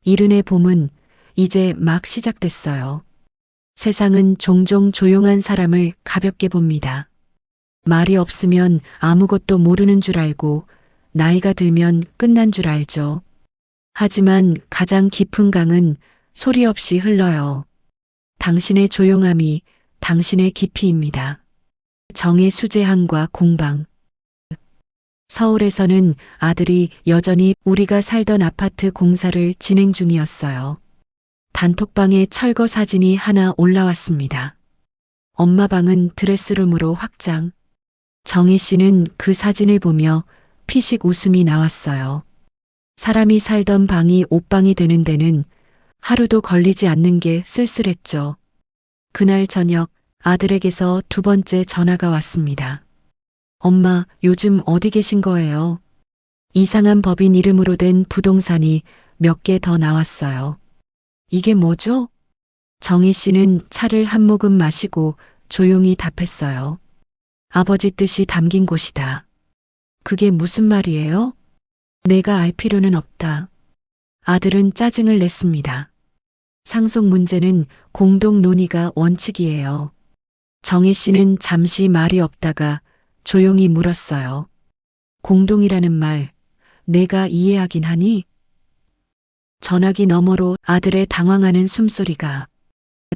이른의 봄은 이제 막 시작됐어요. 세상은 종종 조용한 사람을 가볍게 봅니다. 말이 없으면 아무것도 모르는 줄 알고 나이가 들면 끝난 줄 알죠. 하지만 가장 깊은 강은 소리 없이 흘러요. 당신의 조용함이 당신의 깊이입니다. 정의 수재항과 공방. 서울에서는 아들이 여전히 우리가 살던 아파트 공사를 진행 중이었어요. 단톡방에 철거 사진이 하나 올라왔습니다. 엄마 방은 드레스룸으로 확장. 정희 씨는 그 사진을 보며 피식 웃음이 나왔어요. 사람이 살던 방이 옷방이 되는 데는 하루도 걸리지 않는 게 쓸쓸했죠. 그날 저녁 아들에게서 두 번째 전화가 왔습니다. 엄마, 요즘 어디 계신 거예요? 이상한 법인 이름으로 된 부동산이 몇 개 더 나왔어요. 이게 뭐죠? 정희 씨는 차를 한 모금 마시고 조용히 답했어요. 아버지 뜻이 담긴 곳이다. 그게 무슨 말이에요? 내가 알 필요는 없다. 아들은 짜증을 냈습니다. 상속 문제는 공동 논의가 원칙이에요. 정희 씨는 잠시 말이 없다가 조용히 물었어요. 공동이라는 말, 내가 이해하긴 하니? 전화기 너머로 아들의 당황하는 숨소리가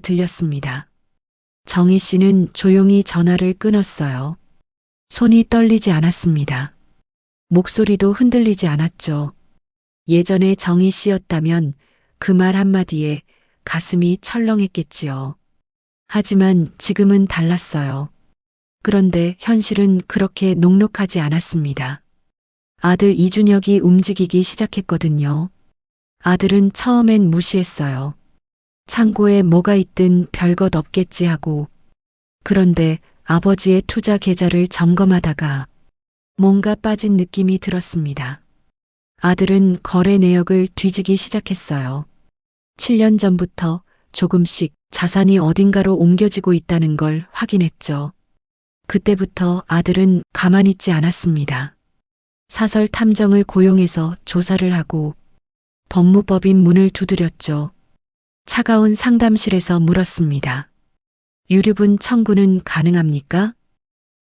들렸습니다. 정희 씨는 조용히 전화를 끊었어요. 손이 떨리지 않았습니다. 목소리도 흔들리지 않았죠. 예전에 정희 씨였다면 그 말 한마디에 가슴이 철렁했겠지요. 하지만 지금은 달랐어요. 그런데 현실은 그렇게 녹록하지 않았습니다. 아들 이준혁이 움직이기 시작했거든요. 아들은 처음엔 무시했어요. 창고에 뭐가 있든 별것 없겠지 하고. 그런데 아버지의 투자 계좌를 점검하다가 뭔가 빠진 느낌이 들었습니다. 아들은 거래 내역을 뒤지기 시작했어요. 7년 전부터 조금씩 자산이 어딘가로 옮겨지고 있다는 걸 확인했죠. 그때부터 아들은 가만히 있지 않았습니다. 사설 탐정을 고용해서 조사를 하고 법무법인 문을 두드렸죠. 차가운 상담실에서 물었습니다. 유류분 청구는 가능합니까?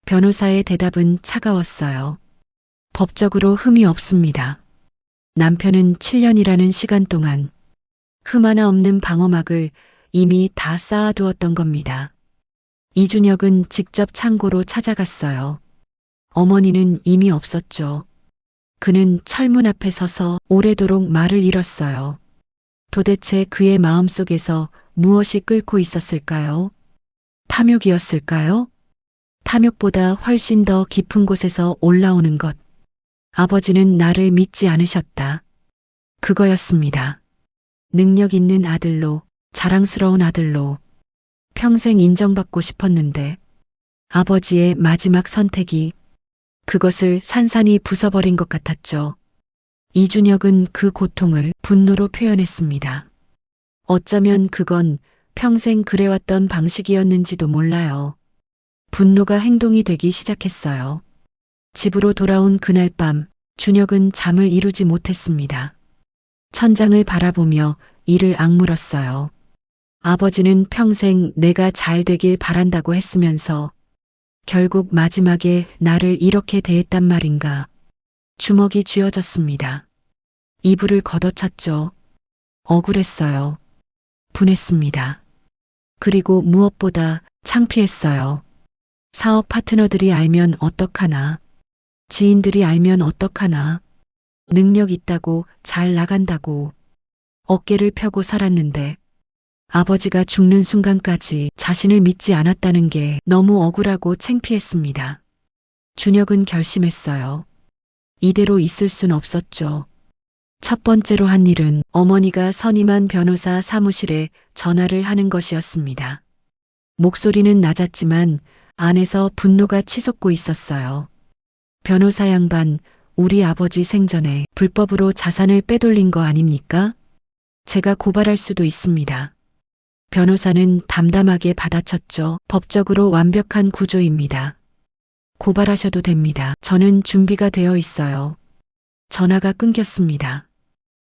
변호사의 대답은 차가웠어요. 법적으로 흠이 없습니다. 남편은 7년이라는 시간 동안 흠 하나 없는 방어막을 이미 다 쌓아두었던 겁니다. 이준혁은 직접 창고로 찾아갔어요. 어머니는 이미 없었죠. 그는 철문 앞에 서서 오래도록 말을 잃었어요. 도대체 그의 마음속에서 무엇이 끓고 있었을까요? 탐욕이었을까요? 탐욕보다 훨씬 더 깊은 곳에서 올라오는 것. 아버지는 나를 믿지 않으셨다. 그거였습니다. 능력 있는 아들로, 자랑스러운 아들로 평생 인정받고 싶었는데 아버지의 마지막 선택이 그것을 산산이 부숴버린 것 같았죠. 이준혁은 그 고통을 분노로 표현했습니다. 어쩌면 그건 평생 그래왔던 방식이었는지도 몰라요. 분노가 행동이 되기 시작했어요. 집으로 돌아온 그날 밤, 준혁은 잠을 이루지 못했습니다. 천장을 바라보며 이를 악물었어요. 아버지는 평생 내가 잘 되길 바란다고 했으면서 결국 마지막에 나를 이렇게 대했단 말인가. 주먹이 쥐어졌습니다. 이불을 걷어찼죠. 억울했어요. 분했습니다. 그리고 무엇보다 창피했어요. 사업 파트너들이 알면 어떡하나. 지인들이 알면 어떡하나. 능력 있다고 잘 나간다고 어깨를 펴고 살았는데 아버지가 죽는 순간까지 자신을 믿지 않았다는 게 너무 억울하고 창피했습니다. 준혁은 결심했어요. 이대로 있을 순 없었죠. 첫 번째로 한 일은 어머니가 선임한 변호사 사무실에 전화를 하는 것이었습니다. 목소리는 낮았지만 안에서 분노가 치솟고 있었어요. 변호사 양반, 우리 아버지 생전에 불법으로 자산을 빼돌린 거 아닙니까? 제가 고발할 수도 있습니다. 변호사는 담담하게 받아쳤죠. 법적으로 완벽한 구조입니다. 고발하셔도 됩니다. 저는 준비가 되어 있어요. 전화가 끊겼습니다.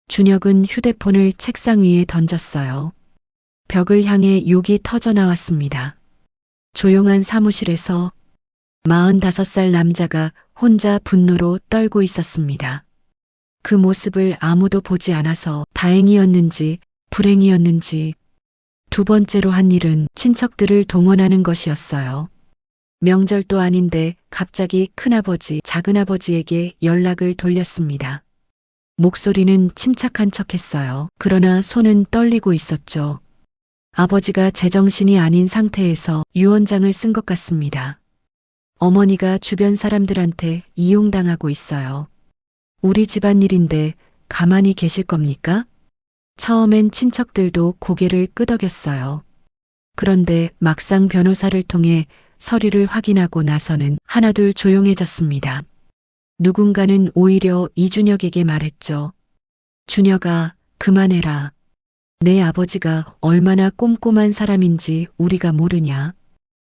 준혁은 휴대폰을 책상 위에 던졌어요. 벽을 향해 욕이 터져 나왔습니다. 조용한 사무실에서 45살 남자가 혼자 분노로 떨고 있었습니다. 그 모습을 아무도 보지 않아서 다행이었는지 불행이었는지 두 번째로 한 일은 친척들을 동원하는 것이었어요. 명절도 아닌데 갑자기 큰아버지, 작은아버지에게 연락을 돌렸습니다. 목소리는 침착한 척했어요. 그러나 손은 떨리고 있었죠. 아버지가 제정신이 아닌 상태에서 유언장을 쓴 것 같습니다. 어머니가 주변 사람들한테 이용당하고 있어요. 우리 집안일인데 가만히 계실 겁니까? 처음엔 친척들도 고개를 끄덕였어요. 그런데 막상 변호사를 통해 서류를 확인하고 나서는 하나둘 조용해졌습니다. 누군가는 오히려 이준혁에게 말했죠. 준혁아, 그만해라. 내 아버지가 얼마나 꼼꼼한 사람인지 우리가 모르냐.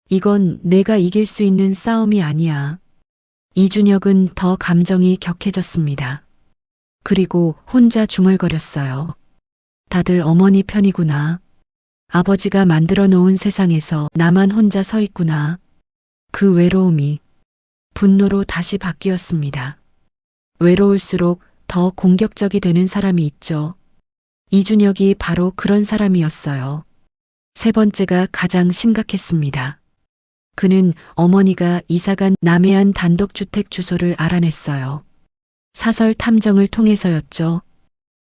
이건 내가 이길 수 있는 싸움이 아니야. 이준혁은 더 감정이 격해졌습니다. 그리고 혼자 중얼거렸어요. 다들 어머니 편이구나. 아버지가 만들어 놓은 세상에서 나만 혼자 서 있구나. 그 외로움이 분노로 다시 바뀌었습니다. 외로울수록 더 공격적이 되는 사람이 있죠. 이준혁이 바로 그런 사람이었어요. 세 번째가 가장 심각했습니다. 그는 어머니가 이사간 남해안 단독주택 주소를 알아냈어요. 사설 탐정을 통해서였죠.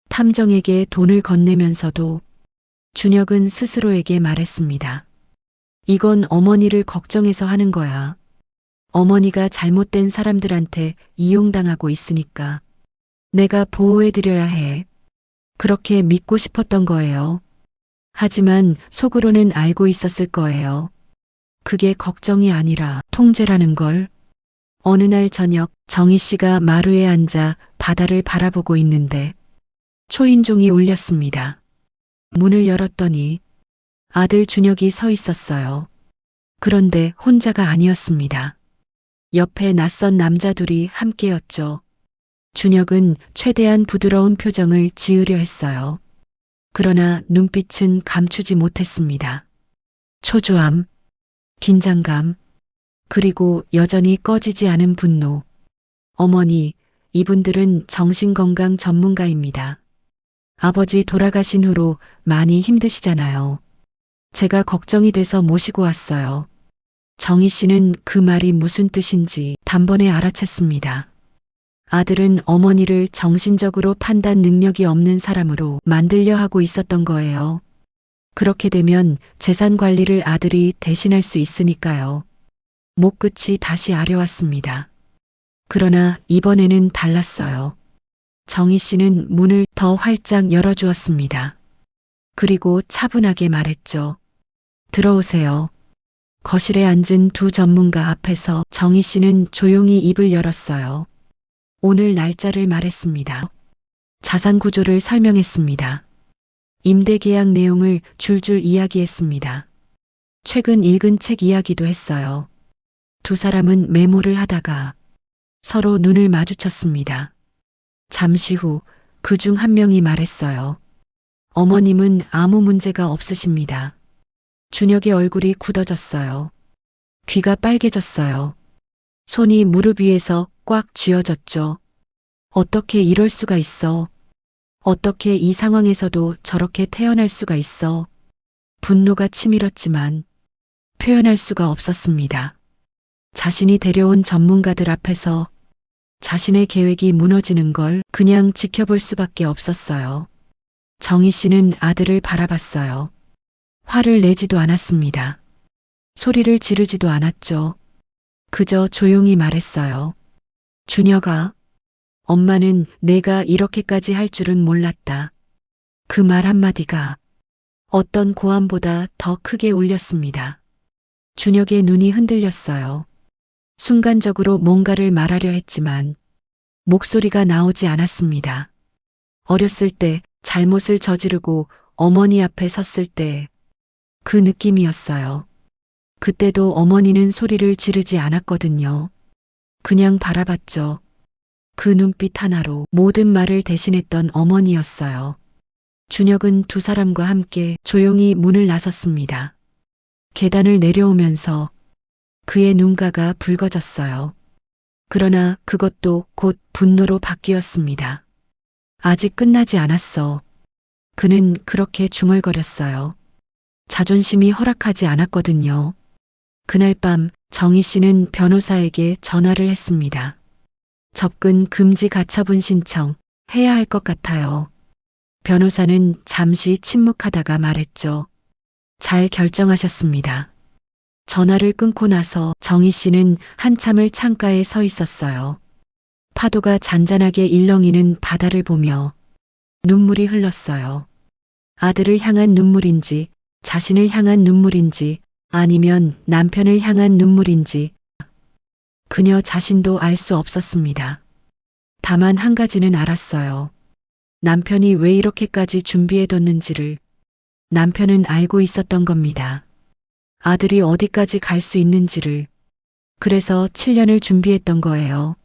탐정에게 돈을 건네면서도 준혁은 스스로에게 말했습니다. 이건 어머니를 걱정해서 하는 거야. 어머니가 잘못된 사람들한테 이용당하고 있으니까 내가 보호해드려야 해. 그렇게 믿고 싶었던 거예요. 하지만 속으로는 알고 있었을 거예요. 그게 걱정이 아니라 통제라는 걸. 어느 날 저녁 정희 씨가 마루에 앉아 바다를 바라보고 있는데 초인종이 울렸습니다. 문을 열었더니 아들 준혁이 서 있었어요. 그런데 혼자가 아니었습니다. 옆에 낯선 남자 둘이 함께였죠. 준혁은 최대한 부드러운 표정을 지으려 했어요. 그러나 눈빛은 감추지 못했습니다. 초조함, 긴장감, 그리고 여전히 꺼지지 않은 분노. 어머니, 이분들은 정신건강 전문가입니다. 아버지 돌아가신 후로 많이 힘드시잖아요. 제가 걱정이 돼서 모시고 왔어요. 정희 씨는 그 말이 무슨 뜻인지 단번에 알아챘습니다. 아들은 어머니를 정신적으로 판단 능력이 없는 사람으로 만들려 하고 있었던 거예요. 그렇게 되면 재산 관리를 아들이 대신할 수 있으니까요. 목끝이 다시 아려왔습니다. 그러나 이번에는 달랐어요. 정희 씨는 문을 더 활짝 열어주었습니다. 그리고 차분하게 말했죠. 들어오세요. 거실에 앉은 두 전문가 앞에서 정희 씨는 조용히 입을 열었어요. 오늘 날짜를 말했습니다. 자산 구조를 설명했습니다. 임대 계약 내용을 줄줄 이야기했습니다. 최근 읽은 책 이야기도 했어요. 두 사람은 메모를 하다가 서로 눈을 마주쳤습니다. 잠시 후 그 중 한 명이 말했어요. 어머님은 아무 문제가 없으십니다. 준혁의 얼굴이 굳어졌어요. 귀가 빨개졌어요. 손이 무릎 위에서 꽉 쥐어졌죠. 어떻게 이럴 수가 있어? 어떻게 이 상황에서도 저렇게 태어날 수가 있어? 분노가 치밀었지만 표현할 수가 없었습니다. 자신이 데려온 전문가들 앞에서 자신의 계획이 무너지는 걸 그냥 지켜볼 수밖에 없었어요. 정희 씨는 아들을 바라봤어요. 화를 내지도 않았습니다. 소리를 지르지도 않았죠. 그저 조용히 말했어요. 준혁아, 엄마는 내가 이렇게까지 할 줄은 몰랐다. 그 말 한마디가 어떤 고함보다 더 크게 울렸습니다. 준혁의 눈이 흔들렸어요. 순간적으로 뭔가를 말하려 했지만 목소리가 나오지 않았습니다. 어렸을 때 잘못을 저지르고 어머니 앞에 섰을 때 그 느낌이었어요. 그때도 어머니는 소리를 지르지 않았거든요. 그냥 바라봤죠. 그 눈빛 하나로 모든 말을 대신했던 어머니였어요. 준혁은 두 사람과 함께 조용히 문을 나섰습니다. 계단을 내려오면서 그의 눈가가 붉어졌어요. 그러나 그것도 곧 분노로 바뀌었습니다. 아직 끝나지 않았어. 그는 그렇게 중얼거렸어요. 자존심이 허락하지 않았거든요. 그날 밤 정희 씨는 변호사에게 전화를 했습니다. 접근 금지 가처분 신청 해야 할 것 같아요. 변호사는 잠시 침묵하다가 말했죠. 잘 결정하셨습니다. 전화를 끊고 나서 정희 씨는 한참을 창가에 서 있었어요. 파도가 잔잔하게 일렁이는 바다를 보며 눈물이 흘렀어요. 아들을 향한 눈물인지, 자신을 향한 눈물인지, 아니면 남편을 향한 눈물인지, 그녀 자신도 알 수 없었습니다. 다만 한 가지는 알았어요. 남편이 왜 이렇게까지 준비해뒀는지를 남편은 알고 있었던 겁니다. 아들이 어디까지 갈 수 있는지를. 그래서 7년을 준비했던 거예요.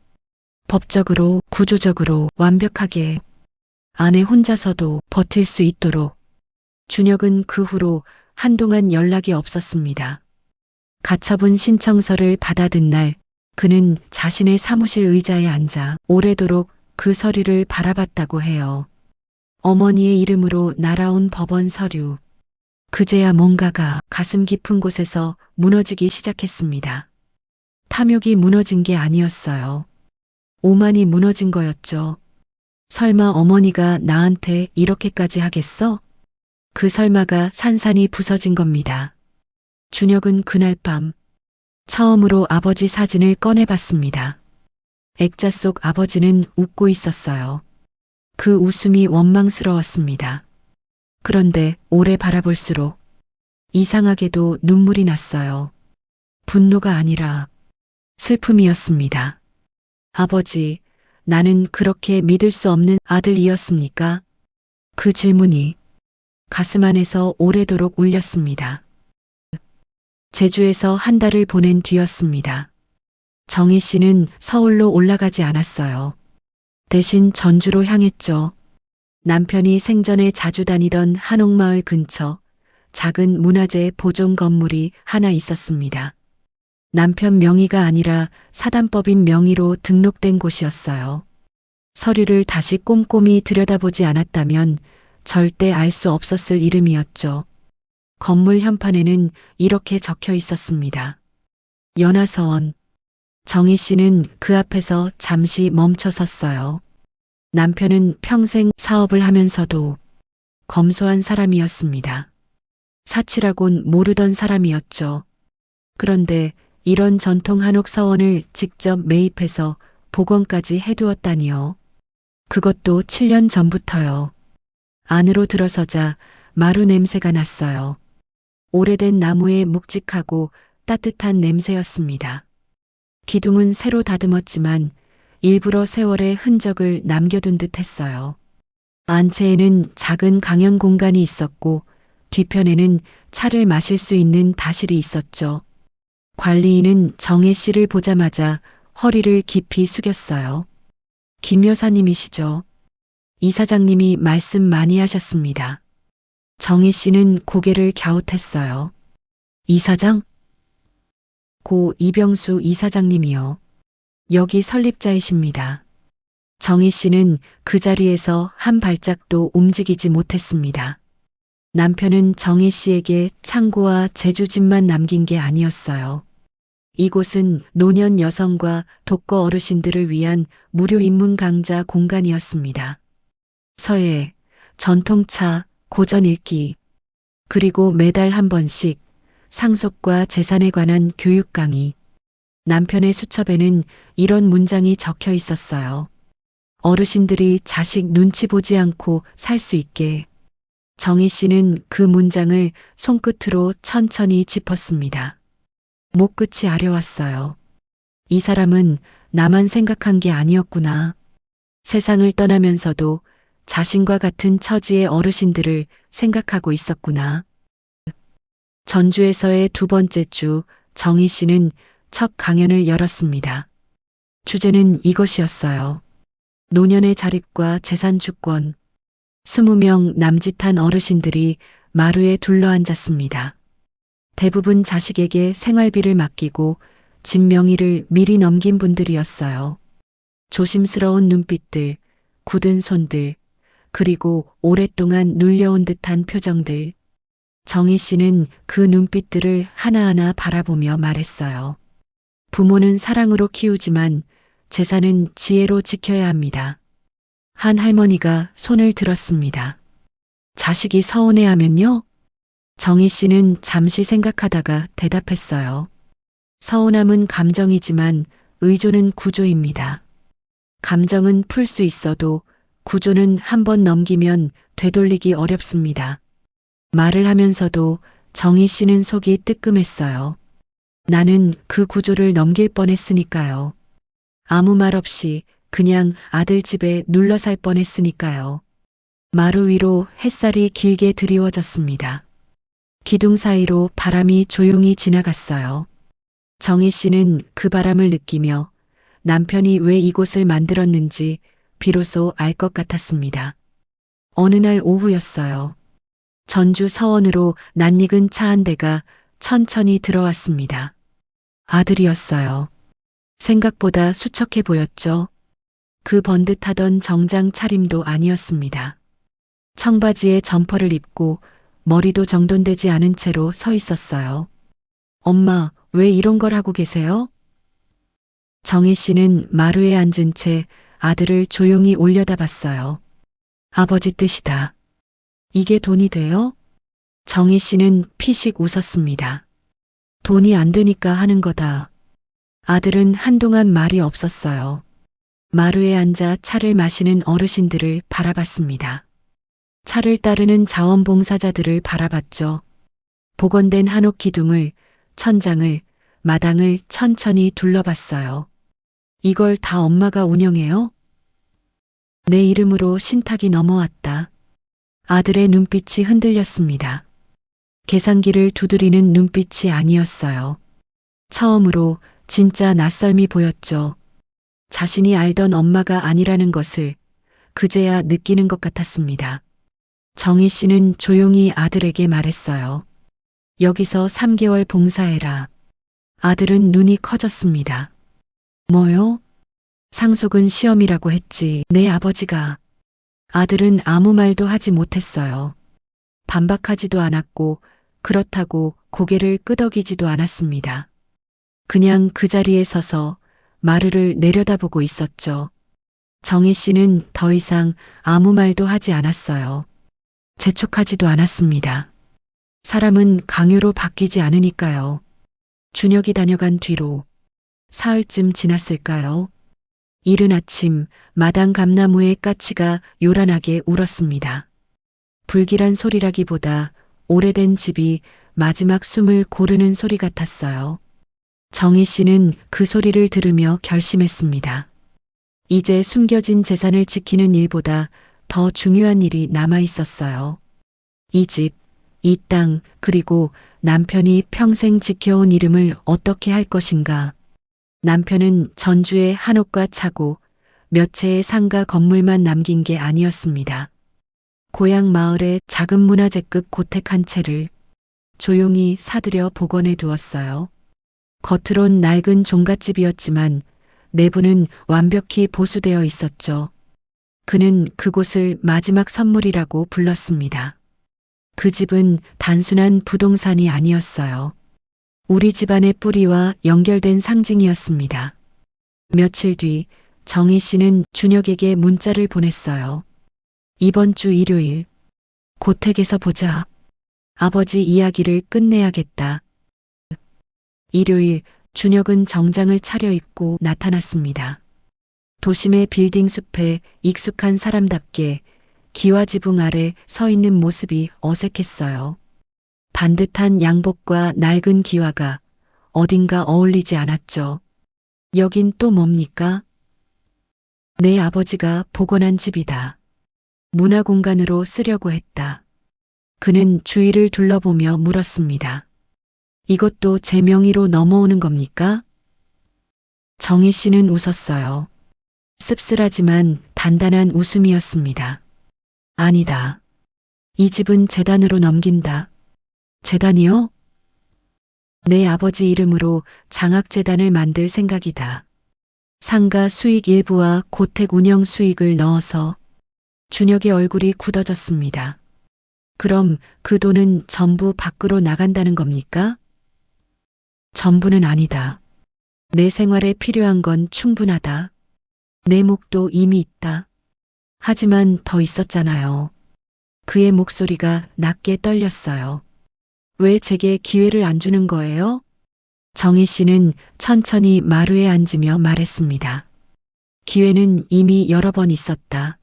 법적으로, 구조적으로 완벽하게 아내 혼자서도 버틸 수 있도록. 준혁은 그 후로 한동안 연락이 없었습니다. 가처분 신청서를 받아든 날 그는 자신의 사무실 의자에 앉아 오래도록 그 서류를 바라봤다고 해요. 어머니의 이름으로 날아온 법원 서류. 그제야 뭔가가 가슴 깊은 곳에서 무너지기 시작했습니다. 탐욕이 무너진 게 아니었어요. 오만이 무너진 거였죠. 설마 어머니가 나한테 이렇게까지 하겠어? 그 설마가 산산이 부서진 겁니다. 준혁은 그날 밤 처음으로 아버지 사진을 꺼내봤습니다. 액자 속 아버지는 웃고 있었어요. 그 웃음이 원망스러웠습니다. 그런데 오래 바라볼수록 이상하게도 눈물이 났어요. 분노가 아니라 슬픔이었습니다. 아버지, 나는 그렇게 믿을 수 없는 아들이었습니까? 그 질문이 가슴 안에서 오래도록 울렸습니다. 제주에서 한 달을 보낸 뒤였습니다. 정희 씨는 서울로 올라가지 않았어요. 대신 전주로 향했죠. 남편이 생전에 자주 다니던 한옥마을 근처 작은 문화재 보존 건물이 하나 있었습니다. 남편 명의가 아니라 사단법인 명의로 등록된 곳이었어요. 서류를 다시 꼼꼼히 들여다보지 않았다면 절대 알 수 없었을 이름이었죠. 건물 현판에는 이렇게 적혀 있었습니다. 연화서원. 정희 씨는 그 앞에서 잠시 멈춰 섰어요. 남편은 평생 사업을 하면서도 검소한 사람이었습니다. 사치라곤 모르던 사람이었죠. 그런데 이런 전통 한옥 서원을 직접 매입해서 복원까지 해두었다니요. 그것도 7년 전부터요. 안으로 들어서자 마루 냄새가 났어요. 오래된 나무의 묵직하고 따뜻한 냄새였습니다. 기둥은 새로 다듬었지만 일부러 세월의 흔적을 남겨둔 듯 했어요. 안채에는 작은 강연 공간이 있었고 뒤편에는 차를 마실 수 있는 다실이 있었죠. 관리인은 정혜 씨를 보자마자 허리를 깊이 숙였어요. 김 여사님이시죠? 이사장님이 말씀 많이 하셨습니다. 정혜 씨는 고개를 갸웃했어요. 이사장? 고 이병수 이사장님이요. 여기 설립자이십니다. 정희 씨는 그 자리에서 한 발짝도 움직이지 못했습니다. 남편은 정희 씨에게 창고와 제주집만 남긴 게 아니었어요. 이곳은 노년 여성과 독거 어르신들을 위한 무료 입문 강좌 공간이었습니다. 서예, 전통차, 고전 읽기, 그리고 매달 한 번씩 상속과 재산에 관한 교육 강의. 남편의 수첩에는 이런 문장이 적혀 있었어요. 어르신들이 자식 눈치 보지 않고 살 수 있게. 정희 씨는 그 문장을 손끝으로 천천히 짚었습니다. 목끝이 아려왔어요. 이 사람은 나만 생각한 게 아니었구나. 세상을 떠나면서도 자신과 같은 처지의 어르신들을 생각하고 있었구나. 전주에서의 두 번째 주 정희 씨는 첫 강연을 열었습니다. 주제는 이것이었어요. 노년의 자립과 재산 주권. 20명 남짓한 어르신들이 마루에 둘러앉았습니다. 대부분 자식에게 생활비를 맡기고 집 명의를 미리 넘긴 분들이었어요. 조심스러운 눈빛들, 굳은 손들, 그리고 오랫동안 눌려온 듯한 표정들. 정희 씨는 그 눈빛들을 하나하나 바라보며 말했어요. 부모는 사랑으로 키우지만 재산은 지혜로 지켜야 합니다. 한 할머니가 손을 들었습니다. 자식이 서운해하면요? 정희 씨는 잠시 생각하다가 대답했어요. 서운함은 감정이지만 의존은 구조입니다. 감정은 풀 수 있어도 구조는 한번 넘기면 되돌리기 어렵습니다. 말을 하면서도 정희 씨는 속이 뜨끔했어요. 나는 그 구조를 넘길 뻔했으니까요. 아무 말 없이 그냥 아들 집에 눌러 살 뻔했으니까요. 마루 위로 햇살이 길게 드리워졌습니다. 기둥 사이로 바람이 조용히 지나갔어요. 정희 씨는 그 바람을 느끼며 남편이 왜 이곳을 만들었는지 비로소 알 것 같았습니다. 어느 날 오후였어요. 전주 서원으로 낯익은 차 한 대가 천천히 들어왔습니다. 아들이었어요. 생각보다 수척해 보였죠. 그 번듯하던 정장 차림도 아니었습니다. 청바지에 점퍼를 입고 머리도 정돈되지 않은 채로 서 있었어요. 엄마, 왜 이런 걸 하고 계세요? 정희 씨는 마루에 앉은 채 아들을 조용히 올려다봤어요. 아버지 뜻이다. 이게 돈이 돼요? 정희 씨는 피식 웃었습니다. 돈이 안 되니까 하는 거다. 아들은 한동안 말이 없었어요. 마루에 앉아 차를 마시는 어르신들을 바라봤습니다. 차를 따르는 자원봉사자들을 바라봤죠. 복원된 한옥 기둥을, 천장을, 마당을 천천히 둘러봤어요. 이걸 다 엄마가 운영해요? 내 이름으로 신탁이 넘어왔다. 아들의 눈빛이 흔들렸습니다. 계산기를 두드리는 눈빛이 아니었어요. 처음으로 진짜 낯설미 보였죠. 자신이 알던 엄마가 아니라는 것을 그제야 느끼는 것 같았습니다. 정희 씨는 조용히 아들에게 말했어요. 여기서 3개월 봉사해라. 아들은 눈이 커졌습니다. 뭐요? 상속은 시험이라고 했지. 내 아버지가. 아들은 아무 말도 하지 못했어요. 반박하지도 않았고 그렇다고 고개를 끄덕이지도 않았습니다. 그냥 그 자리에 서서 마루를 내려다보고 있었죠. 정희 씨는 더 이상 아무 말도 하지 않았어요. 재촉하지도 않았습니다. 사람은 강요로 바뀌지 않으니까요. 준혁이 다녀간 뒤로 사흘쯤 지났을까요? 이른 아침 마당 감나무의 까치가 요란하게 울었습니다. 불길한 소리라기보다 오래된 집이 마지막 숨을 고르는 소리 같았어요. 정희 씨는 그 소리를 들으며 결심했습니다. 이제 숨겨진 재산을 지키는 일보다 더 중요한 일이 남아 있었어요. 이 집, 이 땅, 그리고 남편이 평생 지켜온 이름을 어떻게 할 것인가. 남편은 전주의 한옥과 차고 몇 채의 상가 건물만 남긴 게 아니었습니다. 고향 마을의 작은 문화재급 고택 한 채를 조용히 사들여 복원해 두었어요. 겉으론 낡은 종갓집이었지만 내부는 완벽히 보수되어 있었죠. 그는 그곳을 마지막 선물이라고 불렀습니다. 그 집은 단순한 부동산이 아니었어요. 우리 집안의 뿌리와 연결된 상징이었습니다. 며칠 뒤 정희 씨는 준혁에게 문자를 보냈어요. 이번 주 일요일, 고택에서 보자. 아버지 이야기를 끝내야겠다. 일요일, 준혁은 정장을 차려입고 나타났습니다. 도심의 빌딩 숲에 익숙한 사람답게 기와 지붕 아래 서 있는 모습이 어색했어요. 반듯한 양복과 낡은 기와가 어딘가 어울리지 않았죠. 여긴 또 뭡니까? 내 아버지가 복원한 집이다. 문화공간으로 쓰려고 했다. 그는 주위를 둘러보며 물었습니다. 이것도 제 명의로 넘어오는 겁니까? 정희 씨는 웃었어요. 씁쓸하지만 단단한 웃음이었습니다. 아니다. 이 집은 재단으로 넘긴다. 재단이요? 내 아버지 이름으로 장학재단을 만들 생각이다. 상가 수익 일부와 고택 운영 수익을 넣어서. 준혁의 얼굴이 굳어졌습니다. 그럼 그 돈은 전부 밖으로 나간다는 겁니까? 전부는 아니다. 내 생활에 필요한 건 충분하다. 내 목도 이미 있다. 하지만 더 있었잖아요. 그의 목소리가 낮게 떨렸어요. 왜 제게 기회를 안 주는 거예요? 정희 씨는 천천히 마루에 앉으며 말했습니다. 기회는 이미 여러 번 있었다.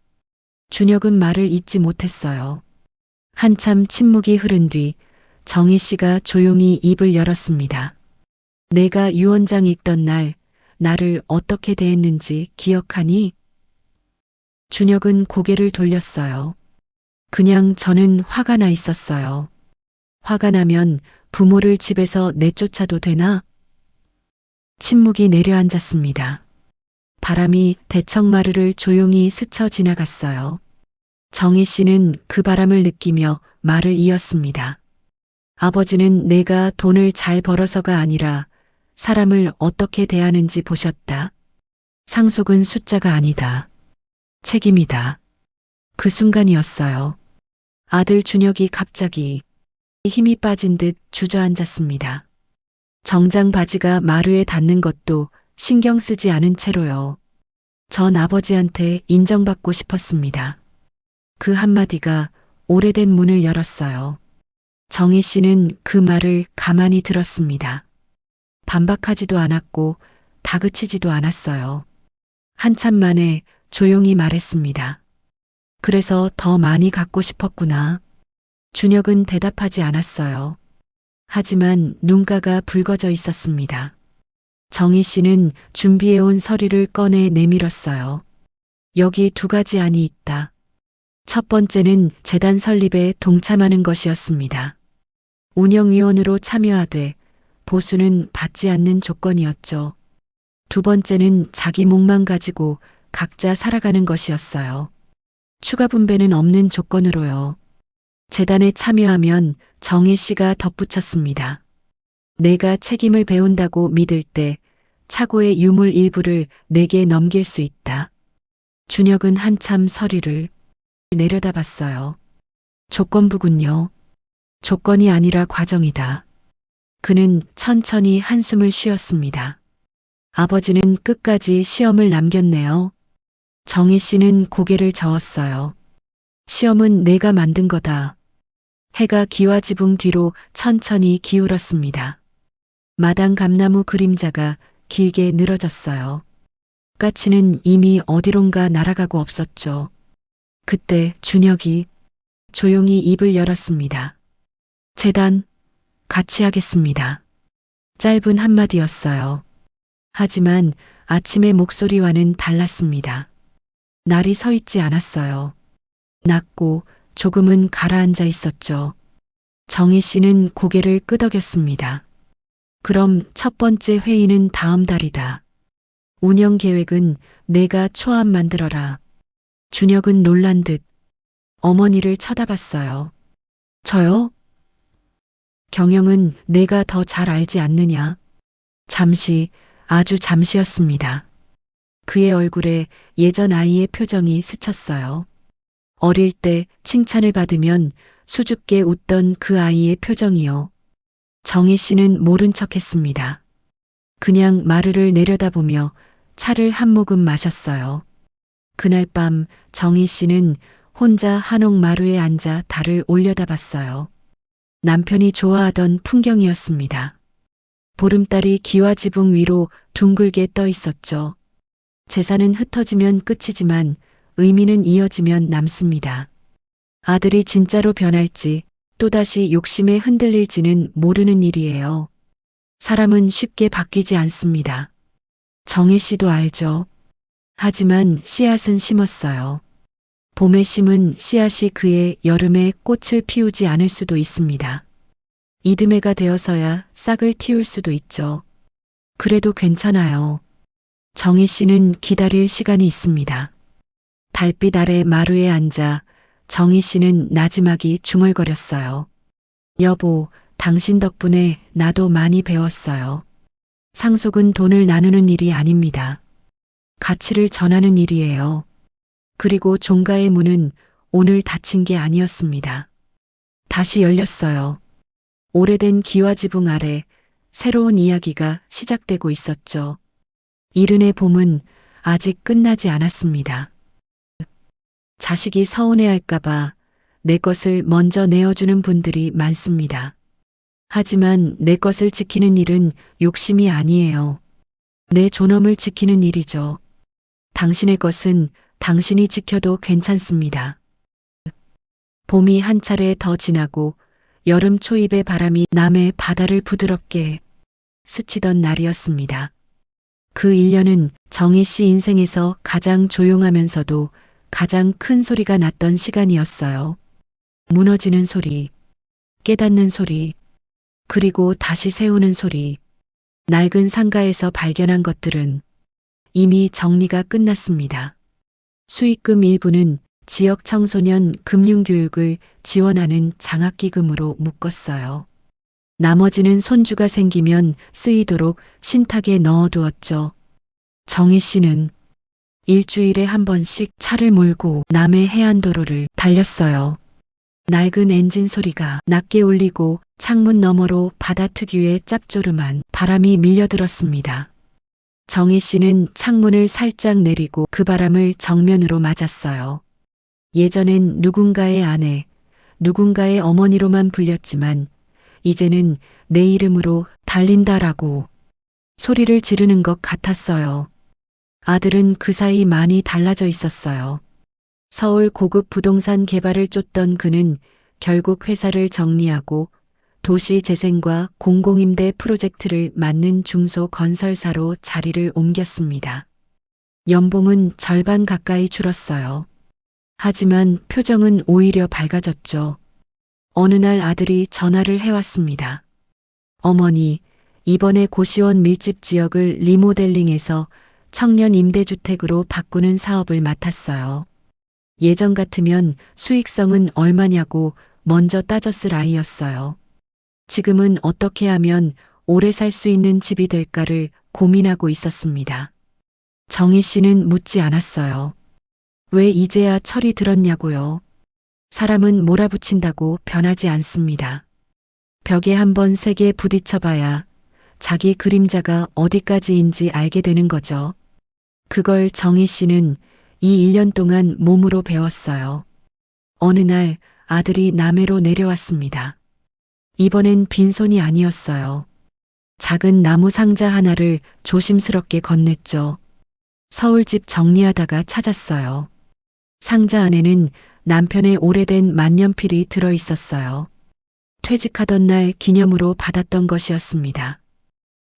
준혁은 말을 잇지 못했어요. 한참 침묵이 흐른 뒤 정희 씨가 조용히 입을 열었습니다. 내가 유언장 읽던 날 나를 어떻게 대했는지 기억하니? 준혁은 고개를 돌렸어요. 그냥 저는 화가 나 있었어요. 화가 나면 부모를 집에서 내쫓아도 되나? 침묵이 내려앉았습니다. 바람이 대청마루를 조용히 스쳐 지나갔어요. 정희 씨는 그 바람을 느끼며 말을 이었습니다. 아버지는 내가 돈을 잘 벌어서가 아니라 사람을 어떻게 대하는지 보셨다. 상속은 숫자가 아니다. 책임이다. 그 순간이었어요. 아들 준혁이 갑자기 힘이 빠진 듯 주저앉았습니다. 정장 바지가 마루에 닿는 것도 신경 쓰지 않은 채로요. 전 아버지한테 인정받고 싶었습니다. 그 한마디가 오래된 문을 열었어요. 정희 씨는 그 말을 가만히 들었습니다. 반박하지도 않았고 다그치지도 않았어요. 한참 만에 조용히 말했습니다. 그래서 더 많이 갖고 싶었구나. 준혁은 대답하지 않았어요. 하지만 눈가가 붉어져 있었습니다. 정희 씨는 준비해온 서류를 꺼내 내밀었어요. 여기 2가지 안이 있다. 첫 번째는 재단 설립에 동참하는 것이었습니다. 운영위원으로 참여하되 보수는 받지 않는 조건이었죠. 2번째는 자기 몫만 가지고 각자 살아가는 것이었어요. 추가 분배는 없는 조건으로요. 재단에 참여하면 정희 씨가 덧붙였습니다. 내가 책임을 배운다고 믿을 때 차고의 유물 일부를 내게 넘길 수 있다. 준혁은 한참 서류를 내려다봤어요. 조건부군요. 조건이 아니라 과정이다. 그는 천천히 한숨을 쉬었습니다. 아버지는 끝까지 시험을 남겼네요. 정희 씨는 고개를 저었어요. 시험은 내가 만든 거다. 해가 기와 지붕 뒤로 천천히 기울었습니다. 마당 감나무 그림자가 길게 늘어졌어요. 까치는 이미 어디론가 날아가고 없었죠. 그때 준혁이 조용히 입을 열었습니다. 재단, 같이 하겠습니다. 짧은 한마디였어요. 하지만 아침의 목소리와는 달랐습니다. 날이 서 있지 않았어요. 낮고 조금은 가라앉아 있었죠. 정희 씨는 고개를 끄덕였습니다. 그럼 첫 번째 회의는 다음 달이다. 운영 계획은 내가 초안 만들어라. 준혁은 놀란 듯 어머니를 쳐다봤어요. 저요? 경영은 내가 더 잘 알지 않느냐? 잠시, 아주 잠시였습니다. 그의 얼굴에 예전 아이의 표정이 스쳤어요. 어릴 때 칭찬을 받으면 수줍게 웃던 그 아이의 표정이요. 정희 씨는 모른 척했습니다. 그냥 마루를 내려다보며 차를 한 모금 마셨어요. 그날 밤 정희 씨는 혼자 한옥 마루에 앉아 달을 올려다봤어요. 남편이 좋아하던 풍경이었습니다. 보름달이 기와 지붕 위로 둥글게 떠 있었죠. 재산은 흩어지면 끝이지만 의미는 이어지면 남습니다. 아들이 진짜로 변할지 또다시 욕심에 흔들릴지는 모르는 일이에요. 사람은 쉽게 바뀌지 않습니다. 정희 씨도 알죠. 하지만 씨앗은 심었어요. 봄에 심은 씨앗이 그의 여름에 꽃을 피우지 않을 수도 있습니다. 이듬해가 되어서야 싹을 틔울 수도 있죠. 그래도 괜찮아요. 정희 씨는 기다릴 시간이 있습니다. 달빛 아래 마루에 앉아 정희 씨는 나지막이 중얼거렸어요. 여보, 당신 덕분에 나도 많이 배웠어요. 상속은 돈을 나누는 일이 아닙니다. 가치를 전하는 일이에요. 그리고 종가의 문은 오늘 닫힌 게 아니었습니다. 다시 열렸어요. 오래된 기와 지붕 아래 새로운 이야기가 시작되고 있었죠. 이른의 봄은 아직 끝나지 않았습니다. 자식이 서운해할까봐 내 것을 먼저 내어주는 분들이 많습니다. 하지만 내 것을 지키는 일은 욕심이 아니에요. 내 존엄을 지키는 일이죠. 당신의 것은 당신이 지켜도 괜찮습니다. 봄이 한 차례 더 지나고 여름 초입의 바람이 남해 바다를 부드럽게 스치던 날이었습니다. 그 1년은 정희 씨 인생에서 가장 조용하면서도 가장 큰 소리가 났던 시간이었어요. 무너지는 소리, 깨닫는 소리, 그리고 다시 세우는 소리. 낡은 상가에서 발견한 것들은 이미 정리가 끝났습니다. 수익금 일부는 지역 청소년 금융교육을 지원하는 장학기금으로 묶었어요. 나머지는 손주가 생기면 쓰이도록 신탁에 넣어두었죠. 정희 씨는 일주일에 한 번씩 차를 몰고 남해 해안도로를 달렸어요. 낡은 엔진 소리가 낮게 울리고 창문 너머로 바다 특유의 짭조름한 바람이 밀려들었습니다. 정희 씨는 창문을 살짝 내리고 그 바람을 정면으로 맞았어요. 예전엔 누군가의 아내, 누군가의 어머니로만 불렸지만 이제는 내 이름으로 달린다라고 소리를 지르는 것 같았어요. 아들은 그 사이 많이 달라져 있었어요. 서울 고급 부동산 개발을 쫓던 그는 결국 회사를 정리하고 도시 재생과 공공임대 프로젝트를 맡는 중소 건설사로 자리를 옮겼습니다. 연봉은 절반 가까이 줄었어요. 하지만 표정은 오히려 밝아졌죠. 어느 날 아들이 전화를 해왔습니다. 어머니, 이번에 고시원 밀집 지역을 리모델링해서 청년 임대주택으로 바꾸는 사업을 맡았어요. 예전 같으면 수익성은 얼마냐고 먼저 따졌을 아이였어요. 지금은 어떻게 하면 오래 살 수 있는 집이 될까를 고민하고 있었습니다. 정희 씨는 묻지 않았어요. 왜 이제야 철이 들었냐고요. 사람은 몰아붙인다고 변하지 않습니다. 벽에 한번 세게 부딪혀봐야 자기 그림자가 어디까지인지 알게 되는 거죠. 그걸 정희 씨는 이 1년 동안 몸으로 배웠어요. 어느 날 아들이 남해로 내려왔습니다. 이번엔 빈손이 아니었어요. 작은 나무 상자 하나를 조심스럽게 건넸죠. 서울집 정리하다가 찾았어요. 상자 안에는 남편의 오래된 만년필이 들어 있었어요. 퇴직하던 날 기념으로 받았던 것이었습니다.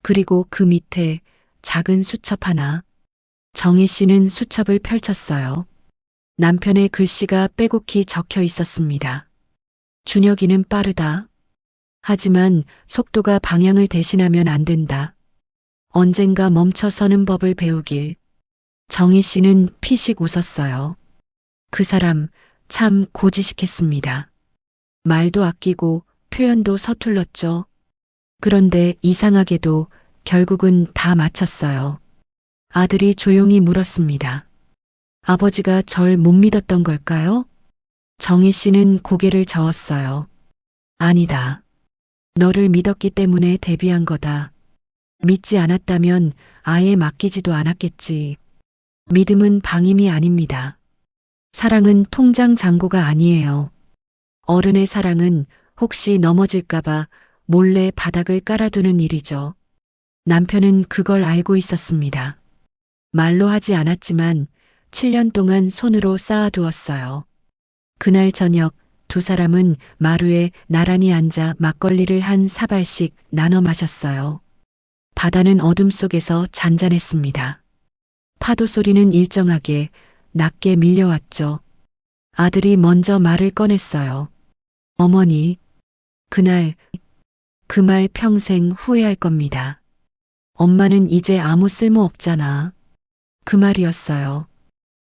그리고 그 밑에 작은 수첩 하나. 정희 씨는 수첩을 펼쳤어요. 남편의 글씨가 빼곡히 적혀 있었습니다. 준혁이는 빠르다. 하지만 속도가 방향을 대신하면 안 된다. 언젠가 멈춰서는 법을 배우길. 정희 씨는 피식 웃었어요. 그 사람 참 고지식했습니다. 말도 아끼고 표현도 서툴렀죠. 그런데 이상하게도 결국은 다 마쳤어요. 아들이 조용히 물었습니다. 아버지가 절 못 믿었던 걸까요? 정희 씨는 고개를 저었어요. 아니다. 너를 믿었기 때문에 데뷔한 거다. 믿지 않았다면 아예 맡기지도 않았겠지. 믿음은 방임이 아닙니다. 사랑은 통장 잔고가 아니에요. 어른의 사랑은 혹시 넘어질까봐 몰래 바닥을 깔아두는 일이죠. 남편은 그걸 알고 있었습니다. 말로 하지 않았지만 7년 동안 손으로 쌓아두었어요. 그날 저녁 두 사람은 마루에 나란히 앉아 막걸리를 한 사발씩 나눠 마셨어요. 바다는 어둠 속에서 잔잔했습니다. 파도 소리는 일정하게 낮게 밀려왔죠. 아들이 먼저 말을 꺼냈어요. 어머니, 그날 그 말 평생 후회할 겁니다. 엄마는 이제 아무 쓸모 없잖아. 그 말이었어요.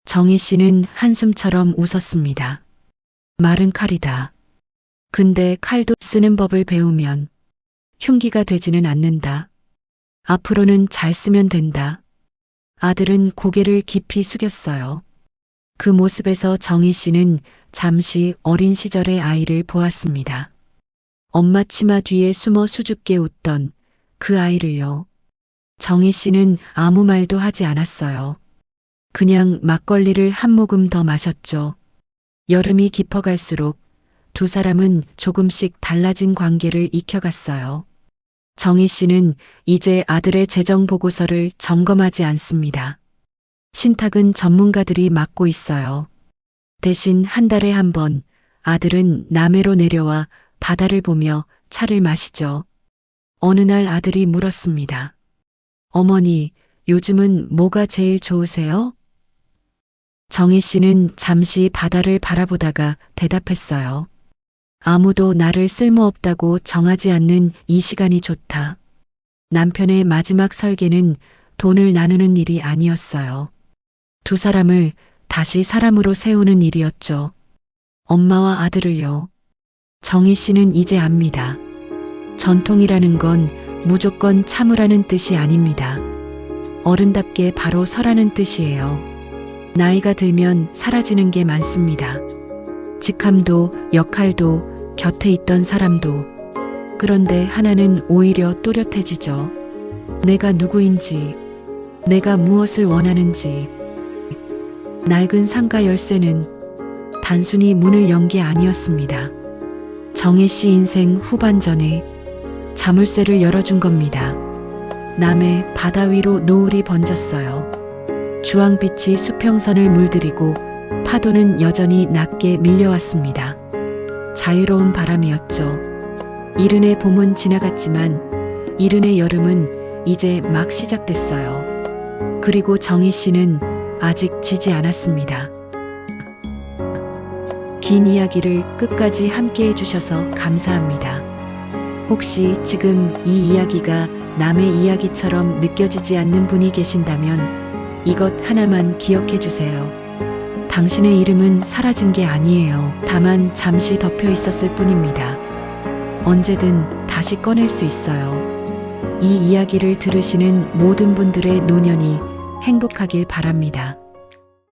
정희 씨는 한숨처럼 웃었습니다. 말은 칼이다. 근데 칼도 쓰는 법을 배우면 흉기가 되지는 않는다. 앞으로는 잘 쓰면 된다. 아들은 고개를 깊이 숙였어요. 그 모습에서 정희 씨는 잠시 어린 시절의 아이를 보았습니다. 엄마 치마 뒤에 숨어 수줍게 웃던 그 아이를요. 정희 씨는 아무 말도 하지 않았어요. 그냥 막걸리를 한 모금 더 마셨죠. 여름이 깊어갈수록 두 사람은 조금씩 달라진 관계를 익혀갔어요. 정희 씨는 이제 아들의 재정 보고서를 점검하지 않습니다. 신탁은 전문가들이 맡고 있어요. 대신 한 달에 한 번 아들은 남해로 내려와 바다를 보며 차를 마시죠. 어느 날 아들이 물었습니다. 어머니, 요즘은 뭐가 제일 좋으세요? 정희 씨는 잠시 바다를 바라보다가 대답했어요. 아무도 나를 쓸모없다고 정하지 않는 이 시간이 좋다. 남편의 마지막 설계는 돈을 나누는 일이 아니었어요. 두 사람을 다시 사람으로 세우는 일이었죠. 엄마와 아들을요. 정희 씨는 이제 압니다. 전통이라는 건 무조건 참으라는 뜻이 아닙니다. 어른답게 바로 서라는 뜻이에요. 나이가 들면 사라지는 게 많습니다. 직함도 역할도 곁에 있던 사람도. 그런데 하나는 오히려 또렷해지죠. 내가 누구인지, 내가 무엇을 원하는지. 낡은 상가 열쇠는 단순히 문을 연 게 아니었습니다. 정혜 씨 인생 후반전에 자물쇠를 열어준 겁니다. 남해 바다 위로 노을이 번졌어요. 주황빛이 수평선을 물들이고 파도는 여전히 낮게 밀려왔습니다. 자유로운 바람이었죠. 이른의 봄은 지나갔지만 이른의 여름은 이제 막 시작됐어요. 그리고 정희 씨는 아직 지지 않았습니다. 긴 이야기를 끝까지 함께 해주셔서 감사합니다. 혹시 지금 이 이야기가 남의 이야기처럼 느껴지지 않는 분이 계신다면 이것 하나만 기억해 주세요. 당신의 이름은 사라진 게 아니에요. 다만 잠시 덮여 있었을 뿐입니다. 언제든 다시 꺼낼 수 있어요. 이 이야기를 들으시는 모든 분들의 노년이 행복하길 바랍니다.